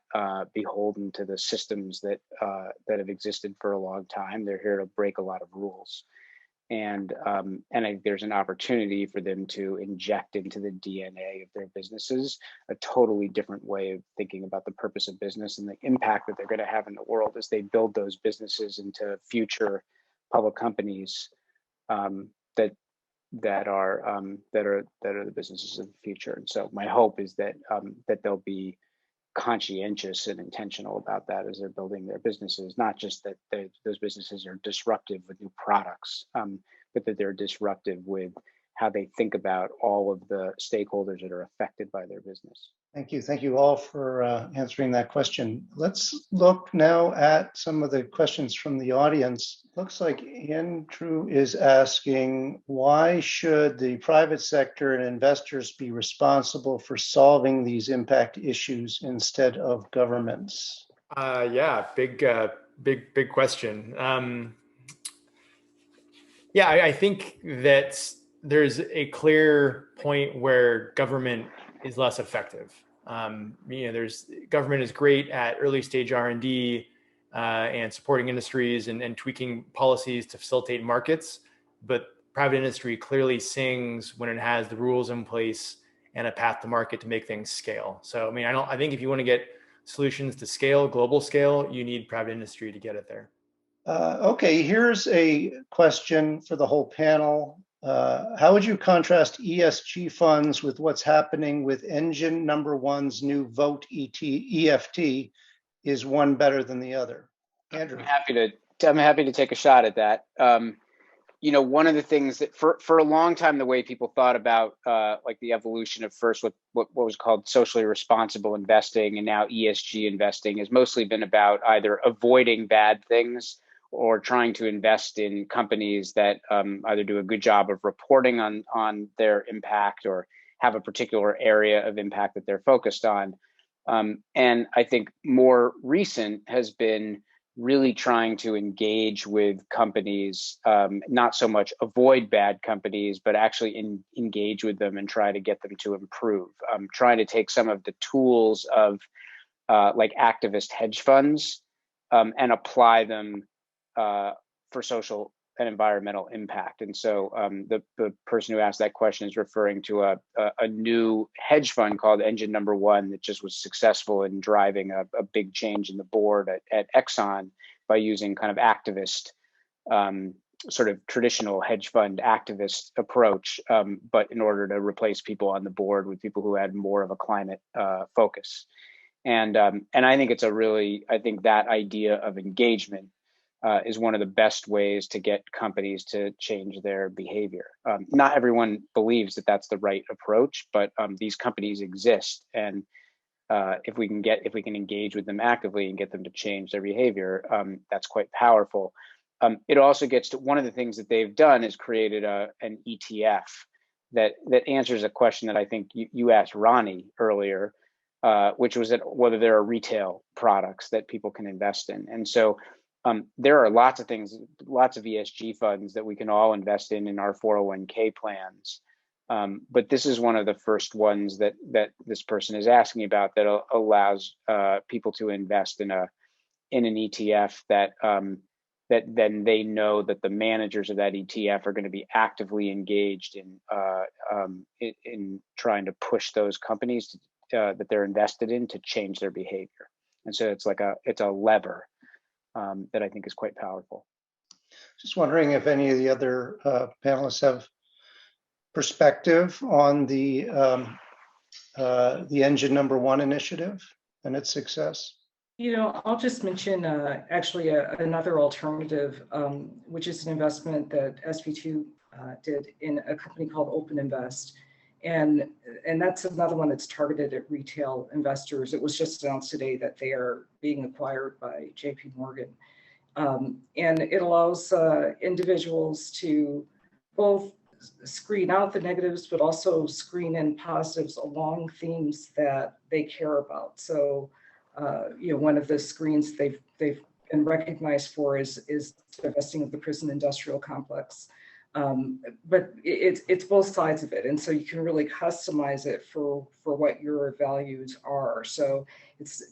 beholden to the systems that have existed for a long time. They're here to break a lot of rules. And I think there's an opportunity for them to inject into the DNA of their businesses a totally different way of thinking about the purpose of business and the impact that they're going to have in the world as they build those businesses into future public companies that are the businesses of the future. And so my hope is that they'll be conscientious and intentional about that as they're building their businesses, not just that those businesses are disruptive with new products, but that they're disruptive with how they think about all of the stakeholders that are affected by their business. Thank you. Thank you all for answering that question. Let's look now at some of the questions from the audience. Looks like Andrew is asking, why should the private sector and investors be responsible for solving these impact issues instead of governments? Yeah, big question. I think that there's a clear point where government is less effective. Government is great at early stage R&D and supporting industries and tweaking policies to facilitate markets, but private industry clearly sings when it has the rules in place and a path to market to make things scale. So, I think if you want to get solutions to scale, global scale, you need private industry to get it there. Okay, here's a question for the whole panel. How would you contrast ESG funds with what's happening with engine number one's new vote EFT? Is one better than the other? Andrew. I'm happy to happy to take a shot at that. You know, one of the things that for a long time, the way people thought about like the evolution of first what was called socially responsible investing and now ESG investing has mostly been about either avoiding bad things or trying to invest in companies that either do a good job of reporting on their impact or have a particular area of impact that they're focused on. And I think more recent has been really trying to engage with companies, not so much avoid bad companies, but actually engage with them and try to get them to improve. Trying to take some of the tools of like activist hedge funds and apply them for social and environmental impact. And so the person who asked that question is referring to a new hedge fund called Engine Number One that just was successful in driving a big change in the board at Exxon by using kind of activist, sort of traditional hedge fund activist approach, but in order to replace people on the board with people who had more of a climate focus. And I think I think that idea of engagement is one of the best ways to get companies to change their behavior. Not everyone believes that that's the right approach, but these companies exist, and if we can engage with them actively and get them to change their behavior, that's quite powerful. It also gets to one of the things that they've done is created an ETF that answers a question that I think you asked Ronnie earlier, which was that whether there are retail products that people can invest in, and so. There are lots of things, lots of ESG funds that we can all invest in our 401k plans. But this is one of the first ones that this person is asking about that allows people to invest in an ETF that then they know that the managers of that ETF are going to be actively engaged in trying to push those companies that they're invested in to change their behavior. And so it's a lever. That I think is quite powerful. Just wondering if any of the other panelists have perspective on the Engine Number One initiative and its success. You know, I'll just mention actually another alternative, which is an investment that SP2 did in a company called Open Invest. And that's another one that's targeted at retail investors. It was just announced today that they are being acquired by JP Morgan. And it allows individuals to both screen out the negatives, but also screen in positives along themes that they care about. So, you know, one of the screens they've been recognized for is divesting of the prison industrial complex. But it's both sides of it, and so you can really customize it for what your values are. So it's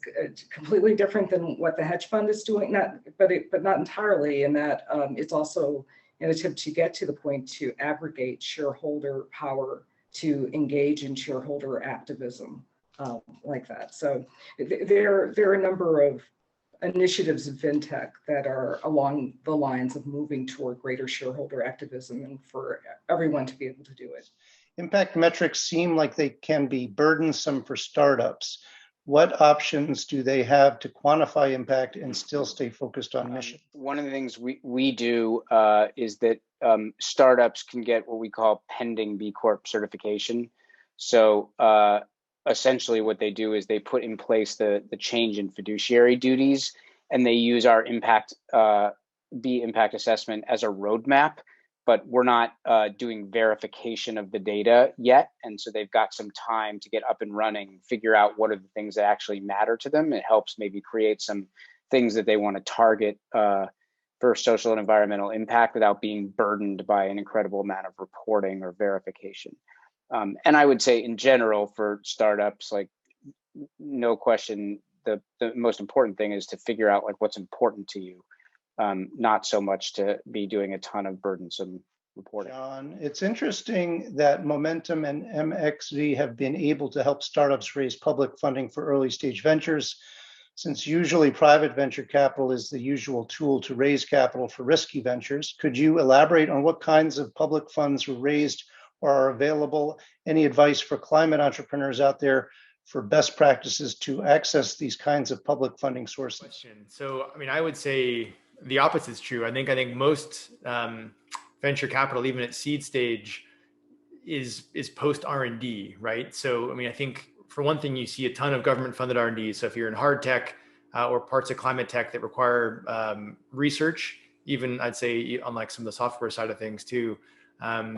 completely different than what the hedge fund is doing, but not entirely. In that it's also an attempt to get to the point to aggregate shareholder power to engage in shareholder activism like that. So there are a number of initiatives in fintech that are along the lines of moving toward greater shareholder activism and for everyone to be able to do it. Impact metrics seem like they can be burdensome for startups. What options do they have to quantify impact and still stay focused on mission? One of the things we do is that startups can get what we call pending B Corp certification. So essentially what they do is they put in place the change in fiduciary duties, and they use our impact assessment as a roadmap, but we're not doing verification of the data yet. And so they've got some time to get up and running, figure out what are the things that actually matter to them. It helps maybe create some things that they want to target for social and environmental impact without being burdened by an incredible amount of reporting or verification. And I would say in general for startups, like no question, the most important thing is to figure out like what's important to you, not so much to be doing a ton of burdensome reporting. John, it's interesting that Momentum and MXV have been able to help startups raise public funding for early stage ventures, since usually private venture capital is the usual tool to raise capital for risky ventures. Could you elaborate on what kinds of public funds were raised or are available? Any advice for climate entrepreneurs out there for best practices to access these kinds of public funding sources? So, I mean, I would say the opposite is true. I think most venture capital, even at seed stage, is post R&D, right? So, I mean, I think for one thing, you see a ton of government-funded R&D. So if you're in hard tech or parts of climate tech that require research, even I'd say on like some of the software side of things too,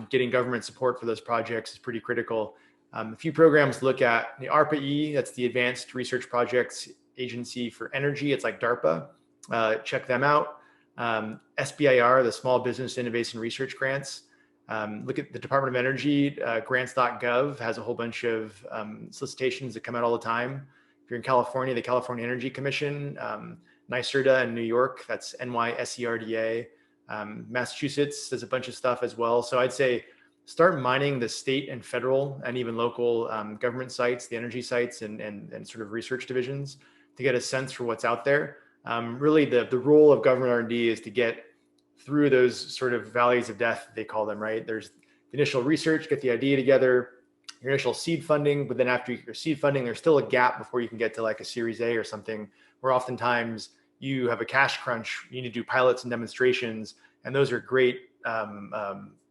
getting government support for those projects is pretty critical. A few programs look at the ARPA-E, that's the Advanced Research Projects Agency for Energy. It's like DARPA. Check them out. SBIR, the Small Business Innovation Research Grants. Look at the Department of Energy, grants.gov has a whole bunch of solicitations that come out all the time. If you're in California, the California Energy Commission, NYSERDA in New York, that's NYSERDA. Massachusetts does a bunch of stuff as well. So I'd say start mining the state and federal and even local government sites, the energy sites and sort of research divisions to get a sense for what's out there. Really the role of government R&D is to get through those sort of valleys of death, they call them, right? There's the initial research, get the idea together, your initial seed funding, but then after your seed funding, there's still a gap before you can get to like a Series A or something, where oftentimes you have a cash crunch, you need to do pilots and demonstrations, and those are great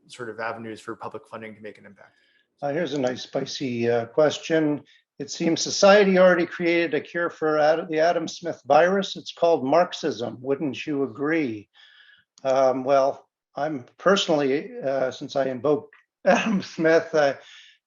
sort of avenues for public funding to make an impact. Here's a nice spicy question. It seems society already created a cure for the Adam Smith virus. It's called Marxism. Wouldn't you agree? Well, I'm personally, since I invoked Adam Smith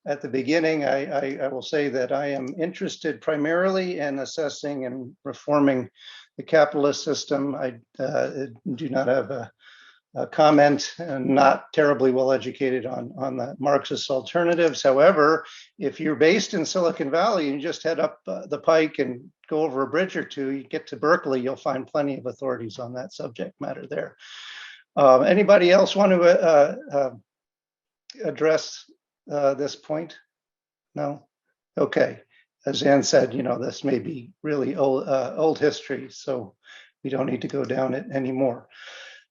at the beginning, I will say that I am interested primarily in assessing and reforming the capitalist system. I do not have a comment, and not terribly well educated on the Marxist alternatives. However, if you're based in Silicon Valley and you just head up the pike and go over a bridge or two, you get to Berkeley, you'll find plenty of authorities on that subject matter there. Anybody else want to address this point? No? Okay. As Ann said, you know, this may be really old history, so we don't need to go down it anymore.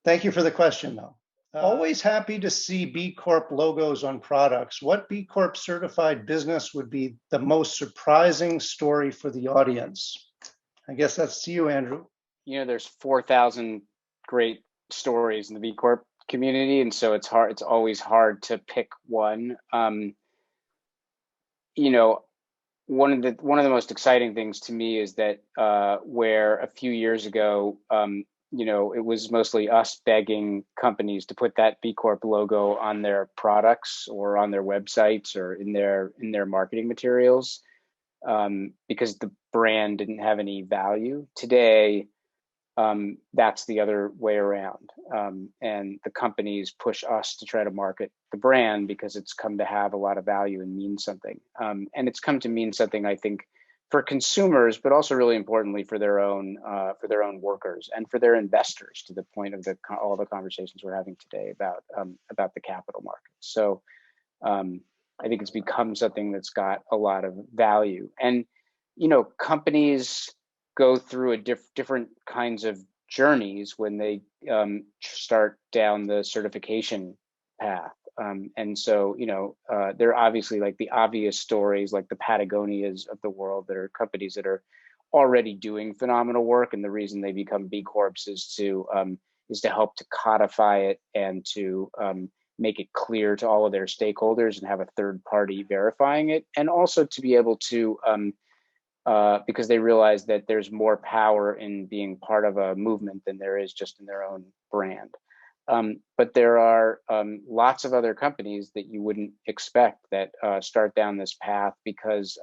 Thank you for the question, though. Always happy to see B Corp logos on products. What B Corp certified business would be the most surprising story for the audience? I guess that's to you, Andrew. You know, there's 4,000 great stories in the B Corp community, and so it's hard. It's always hard to pick one. You know, one of the most exciting things to me is that where a few years ago, you know, it was mostly us begging companies to put that B Corp logo on their products or on their websites or in their marketing materials, because the brand didn't have any value. Today, that's the other way around, and the companies push us to try to market the brand because it's come to have a lot of value and mean something, and it's come to mean something, I think, for consumers, but also really importantly for their own workers and for their investors, to the point of all the conversations we're having today about the capital markets. So I think it's become something that's got a lot of value. And you know, companies go through different kinds of journeys when they start down the certification path. And so, you know, there are obviously like the obvious stories, like the Patagonias of the world, that are companies that are already doing phenomenal work, and the reason they become B Corps is to help to codify it and to make it clear to all of their stakeholders and have a third party verifying it, and also to be able to because they realize that there's more power in being part of a movement than there is just in their own brand. But there are lots of other companies that you wouldn't expect that start down this path because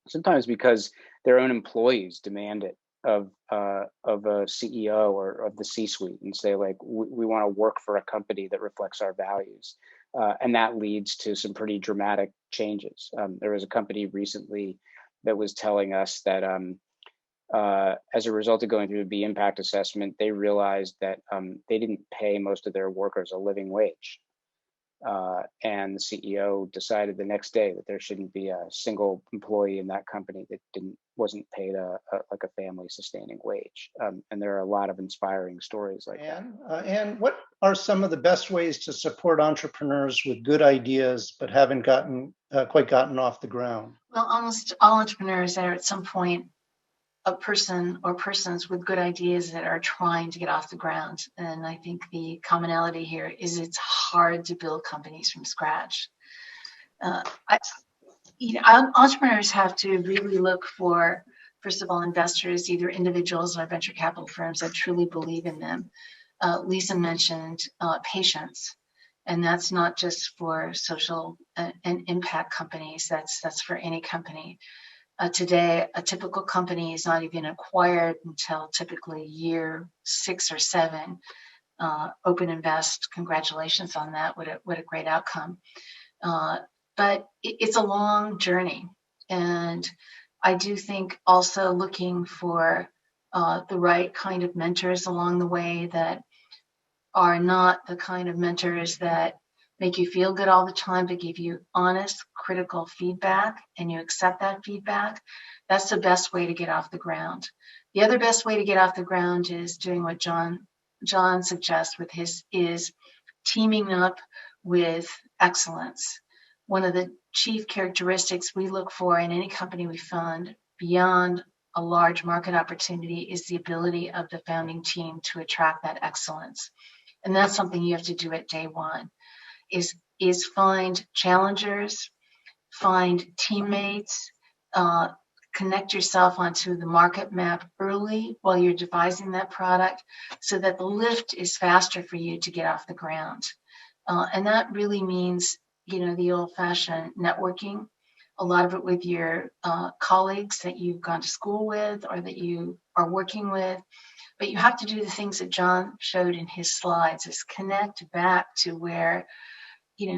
sometimes because their own employees demand it of a CEO or of the C-suite, and say, like, we want to work for a company that reflects our values. And that leads to some pretty dramatic changes. There was a company recently that was telling us that as a result of going through the B impact assessment, they realized that they didn't pay most of their workers a living wage. And the CEO decided the next day that there shouldn't be a single employee in that company that wasn't paid like a family sustaining wage. And there are a lot of inspiring stories like that. And what are some of the best ways to support entrepreneurs with good ideas but haven't quite gotten off the ground? Well, almost all entrepreneurs are at some point a person or persons with good ideas that are trying to get off the ground. And I think the commonality here is it's hard to build companies from scratch. Entrepreneurs have to really look for, first of all, investors, either individuals or venture capital firms that truly believe in them. Lisa mentioned patience, and that's not just for social and impact companies, that's for any company. Today, a typical company is not even acquired until typically year 6 or 7. Open Invest, congratulations on that. What a great outcome. But it's a long journey. And I do think also looking for the right kind of mentors along the way that are not the kind of mentors that make you feel good all the time, but give you honest, critical feedback, and you accept that feedback. That's the best way to get off the ground. The other best way to get off the ground is doing what John suggests with is teaming up with excellence. One of the chief characteristics we look for in any company we fund beyond a large market opportunity is the ability of the founding team to attract that excellence. And that's something you have to do at day one, is find challengers, find teammates, connect yourself onto the market map early while you're devising that product so that the lift is faster for you to get off the ground. And that really means, the old-fashioned networking, a lot of it with your colleagues that you've gone to school with or that you are working with. But you have to do the things that John showed in his slides, is connect back to where,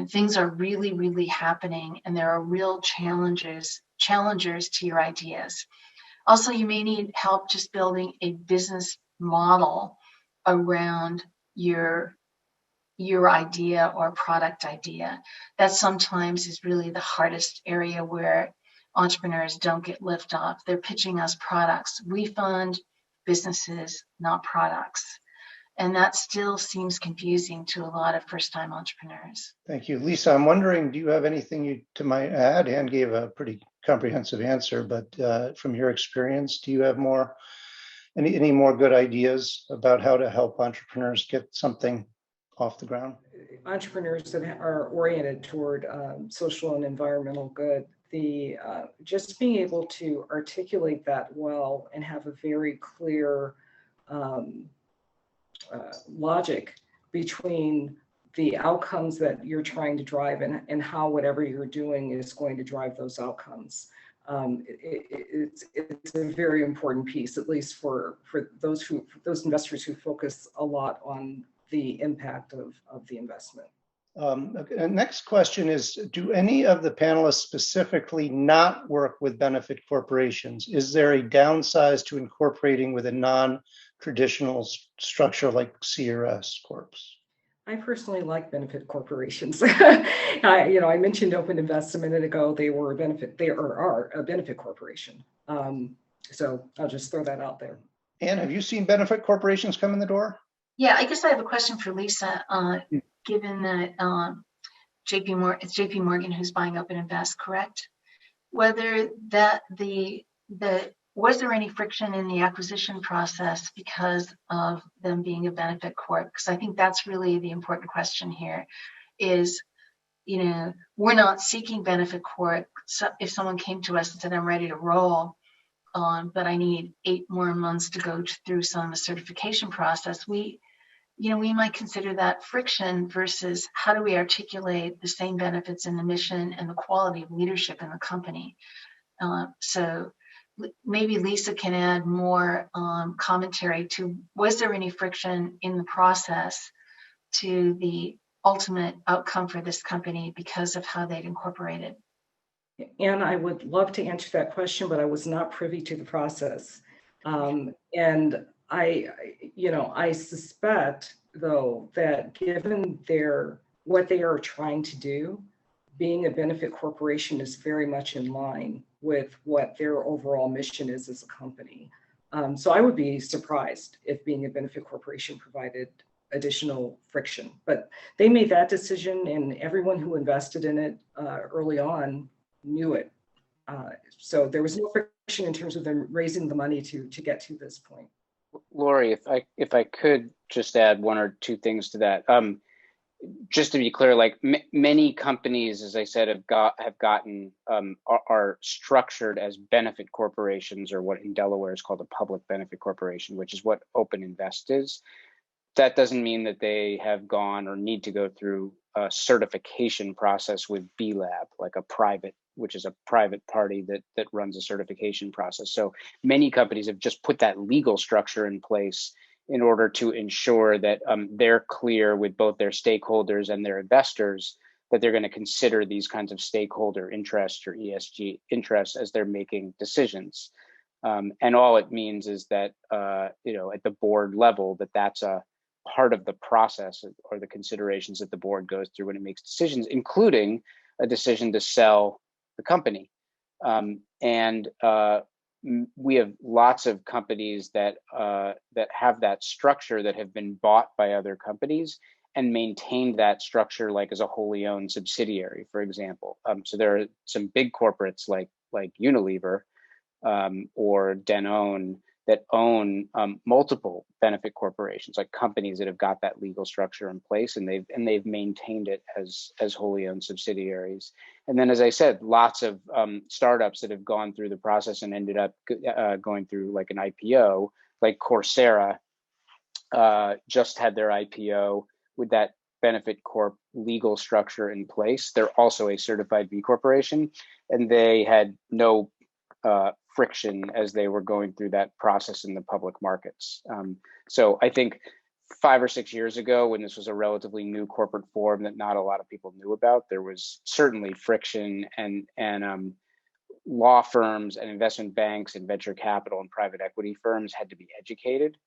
things are really, really happening and there are real challengers to your ideas. Also, you may need help just building a business model around your idea or product idea. That sometimes is really the hardest area where entrepreneurs don't get lift off. They're pitching us products. We fund businesses, not products. And that still seems confusing to a lot of first-time entrepreneurs. Thank you. Lisa, I'm wondering, do you have anything you to my add? Anne gave a pretty comprehensive answer, but from your experience, do you have any more good ideas about how to help entrepreneurs get something off the ground? Entrepreneurs that are oriented toward social and environmental good, just being able to articulate that well and have a very clear logic between the outcomes that you're trying to drive and how whatever you're doing is going to drive those outcomes. It's a very important piece, at least for those investors who focus a lot on the impact of the investment. Next question is, do any of the panelists specifically not work with benefit corporations? Is there a downside to incorporating with a non-traditional structure like CRS Corps? I personally like benefit corporations. I mentioned Open Invest a minute ago. They are a benefit corporation. So I'll just throw that out there. Anne, have you seen benefit corporations come in the door? Yeah, I guess I have a question for Lisa. Given that it's JP Morgan who's buying Open Invest, correct? Whether was there any friction in the acquisition process because of them being a benefit corp? Because I think that's really the important question here. Is we're not seeking benefit corp. So if someone came to us and said, "I'm ready to roll," but I need 8 more months to go through some of the certification process, we might consider that friction versus how do we articulate the same benefits in the mission and the quality of leadership in the company. So maybe Lisa can add more commentary to, was there any friction in the process to the ultimate outcome for this company because of how they'd incorporated? And I would love to answer that question, but I was not privy to the process. And I suspect, though, that given what they are trying to do, being a benefit corporation is very much in line with what their overall mission is as a company. So I would be surprised if being a benefit corporation provided additional friction. But they made that decision, and everyone who invested in it early on knew it. So there was no friction in terms of them raising the money to get to this point. Laurie, if I could just add one or two things to that. Just to be clear, like many companies, as I said, are structured as benefit corporations, or what in Delaware is called a public benefit corporation, which is what Open Invest is. That doesn't mean that they have gone or need to go through a certification process with VLAB, like which is a private party that runs a certification process. So many companies have just put that legal structure in place in order to ensure that they're clear with both their stakeholders and their investors that they're going to consider these kinds of stakeholder interests or ESG interests as they're making decisions. And all it means is that, at the board level, that's a part of the process or the considerations that the board goes through when it makes decisions, including a decision to sell the company. We have lots of companies that have that structure that have been bought by other companies and maintained that structure like as a wholly owned subsidiary, for example. So there are some big corporates like Unilever or Danone that own multiple benefit corporations, like companies that have got that legal structure in place, and they've maintained it as wholly owned subsidiaries. And then, as I said, lots of startups that have gone through the process and ended up going through like an IPO, like Coursera, just had their IPO with that benefit corp legal structure in place. They're also a certified B corporation, and they had no friction as they were going through that process in the public markets. So I think 5 or 6 years ago, when this was a relatively new corporate form that not a lot of people knew about, there was certainly friction, and law firms and investment banks and venture capital and private equity firms had to be educated.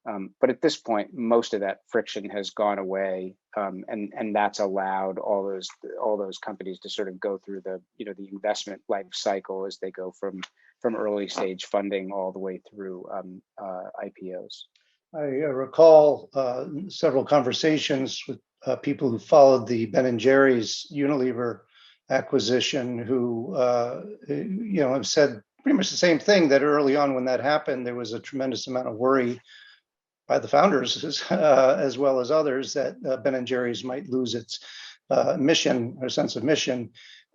But at this point, most of that friction has gone away, and that's allowed all those companies to sort of go through the investment life cycle as they go from early stage funding all the way through IPOs. I recall several conversations with people who followed the Ben & Jerry's Unilever acquisition, who have said pretty much the same thing, that early on when that happened, there was a tremendous amount of worry by the founders as well as others that Ben & Jerry's might lose its mission or sense of mission.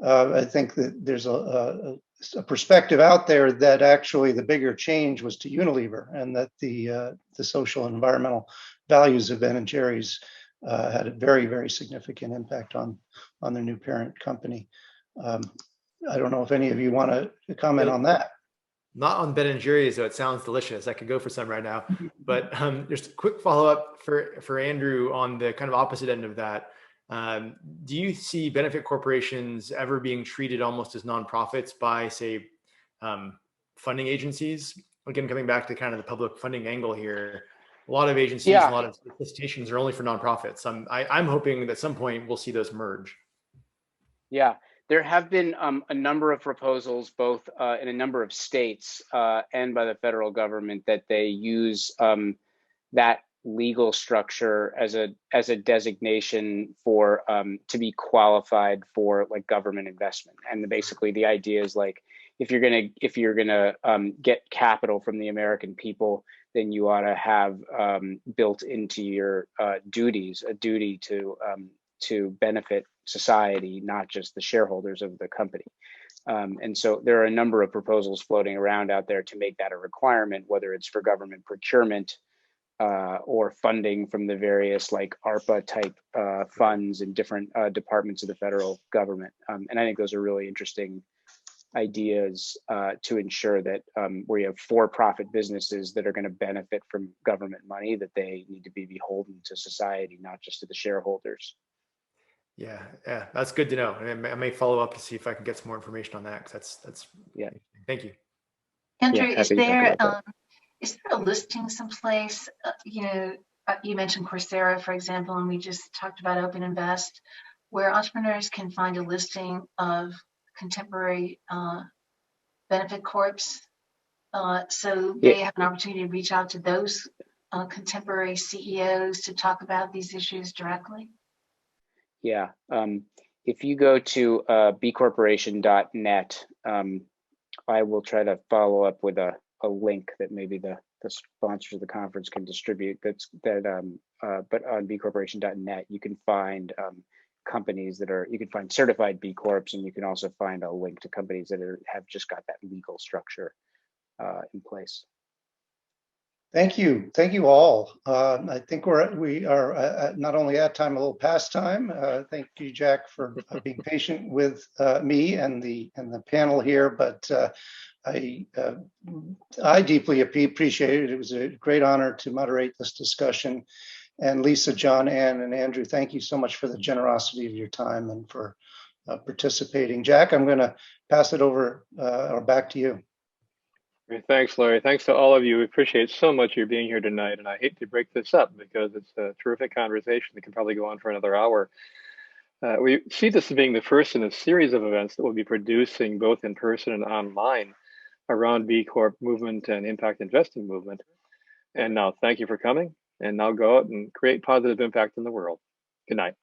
I think that there's a perspective out there that actually the bigger change was to Unilever, and that the social and environmental values of Ben & Jerry's had a very, very significant impact on their new parent company. I don't know if any of you want to comment on that. Not on Ben & Jerry's, though. It sounds delicious. I could go for some right now. But just a quick follow-up for Andrew on the kind of opposite end of that. Do you see benefit corporations ever being treated almost as nonprofits by, say, funding agencies? Again, coming back to kind of the public funding angle here, a lot of agencies, a lot of solicitations are only for nonprofits. I'm hoping that at some point we'll see those merge. Yeah. There have been a number of proposals, both in a number of states and by the federal government, that they use that legal structure as a designation for to be qualified for like government investment. And basically, the idea is like, if you're gonna get capital from the American people, then you ought to have built into your duties a duty to benefit society, not just the shareholders of the company. And so there are a number of proposals floating around out there to make that a requirement, whether it's for government procurement or funding from the various like ARPA type funds in different departments of the federal government. And I think those are really interesting ideas to ensure that where you have for-profit businesses that are going to benefit from government money, that they need to be beholden to society, not just to the shareholders. Yeah, that's good to know. And I may follow up to see if I can get some more information on that, because that's yeah. Thank you. Andrew, is there a listing someplace? You mentioned Coursera, for example, and we just talked about Open Invest, where entrepreneurs can find a listing of contemporary benefit corps, so they have an opportunity to reach out to those contemporary CEOs to talk about these issues directly. Yeah, if you go to bcorporation.net, I will try to follow up with a link that maybe the sponsors of the conference can distribute. But on bcorporation.net, you can find companies that you can find certified B Corps, and you can also find a link to companies that have just got that legal structure in place. Thank you all. I think we are not only at time, a little past time. Thank you, Jack, for being patient with me and the panel here. But I deeply appreciate it. It was a great honor to moderate this discussion. And Lisa, John, Ann, and Andrew, thank you so much for the generosity of your time and for participating. Jack, I'm going to pass it over or back to you. Thanks, Laurie. Thanks to all of you. We appreciate so much your being here tonight. And I hate to break this up because it's a terrific conversation that can probably go on for another hour. We see this as being the first in a series of events that we'll be producing both in person and online around B Corp movement and impact investing movement. And now thank you for coming. And now go out and create positive impact in the world. Good night.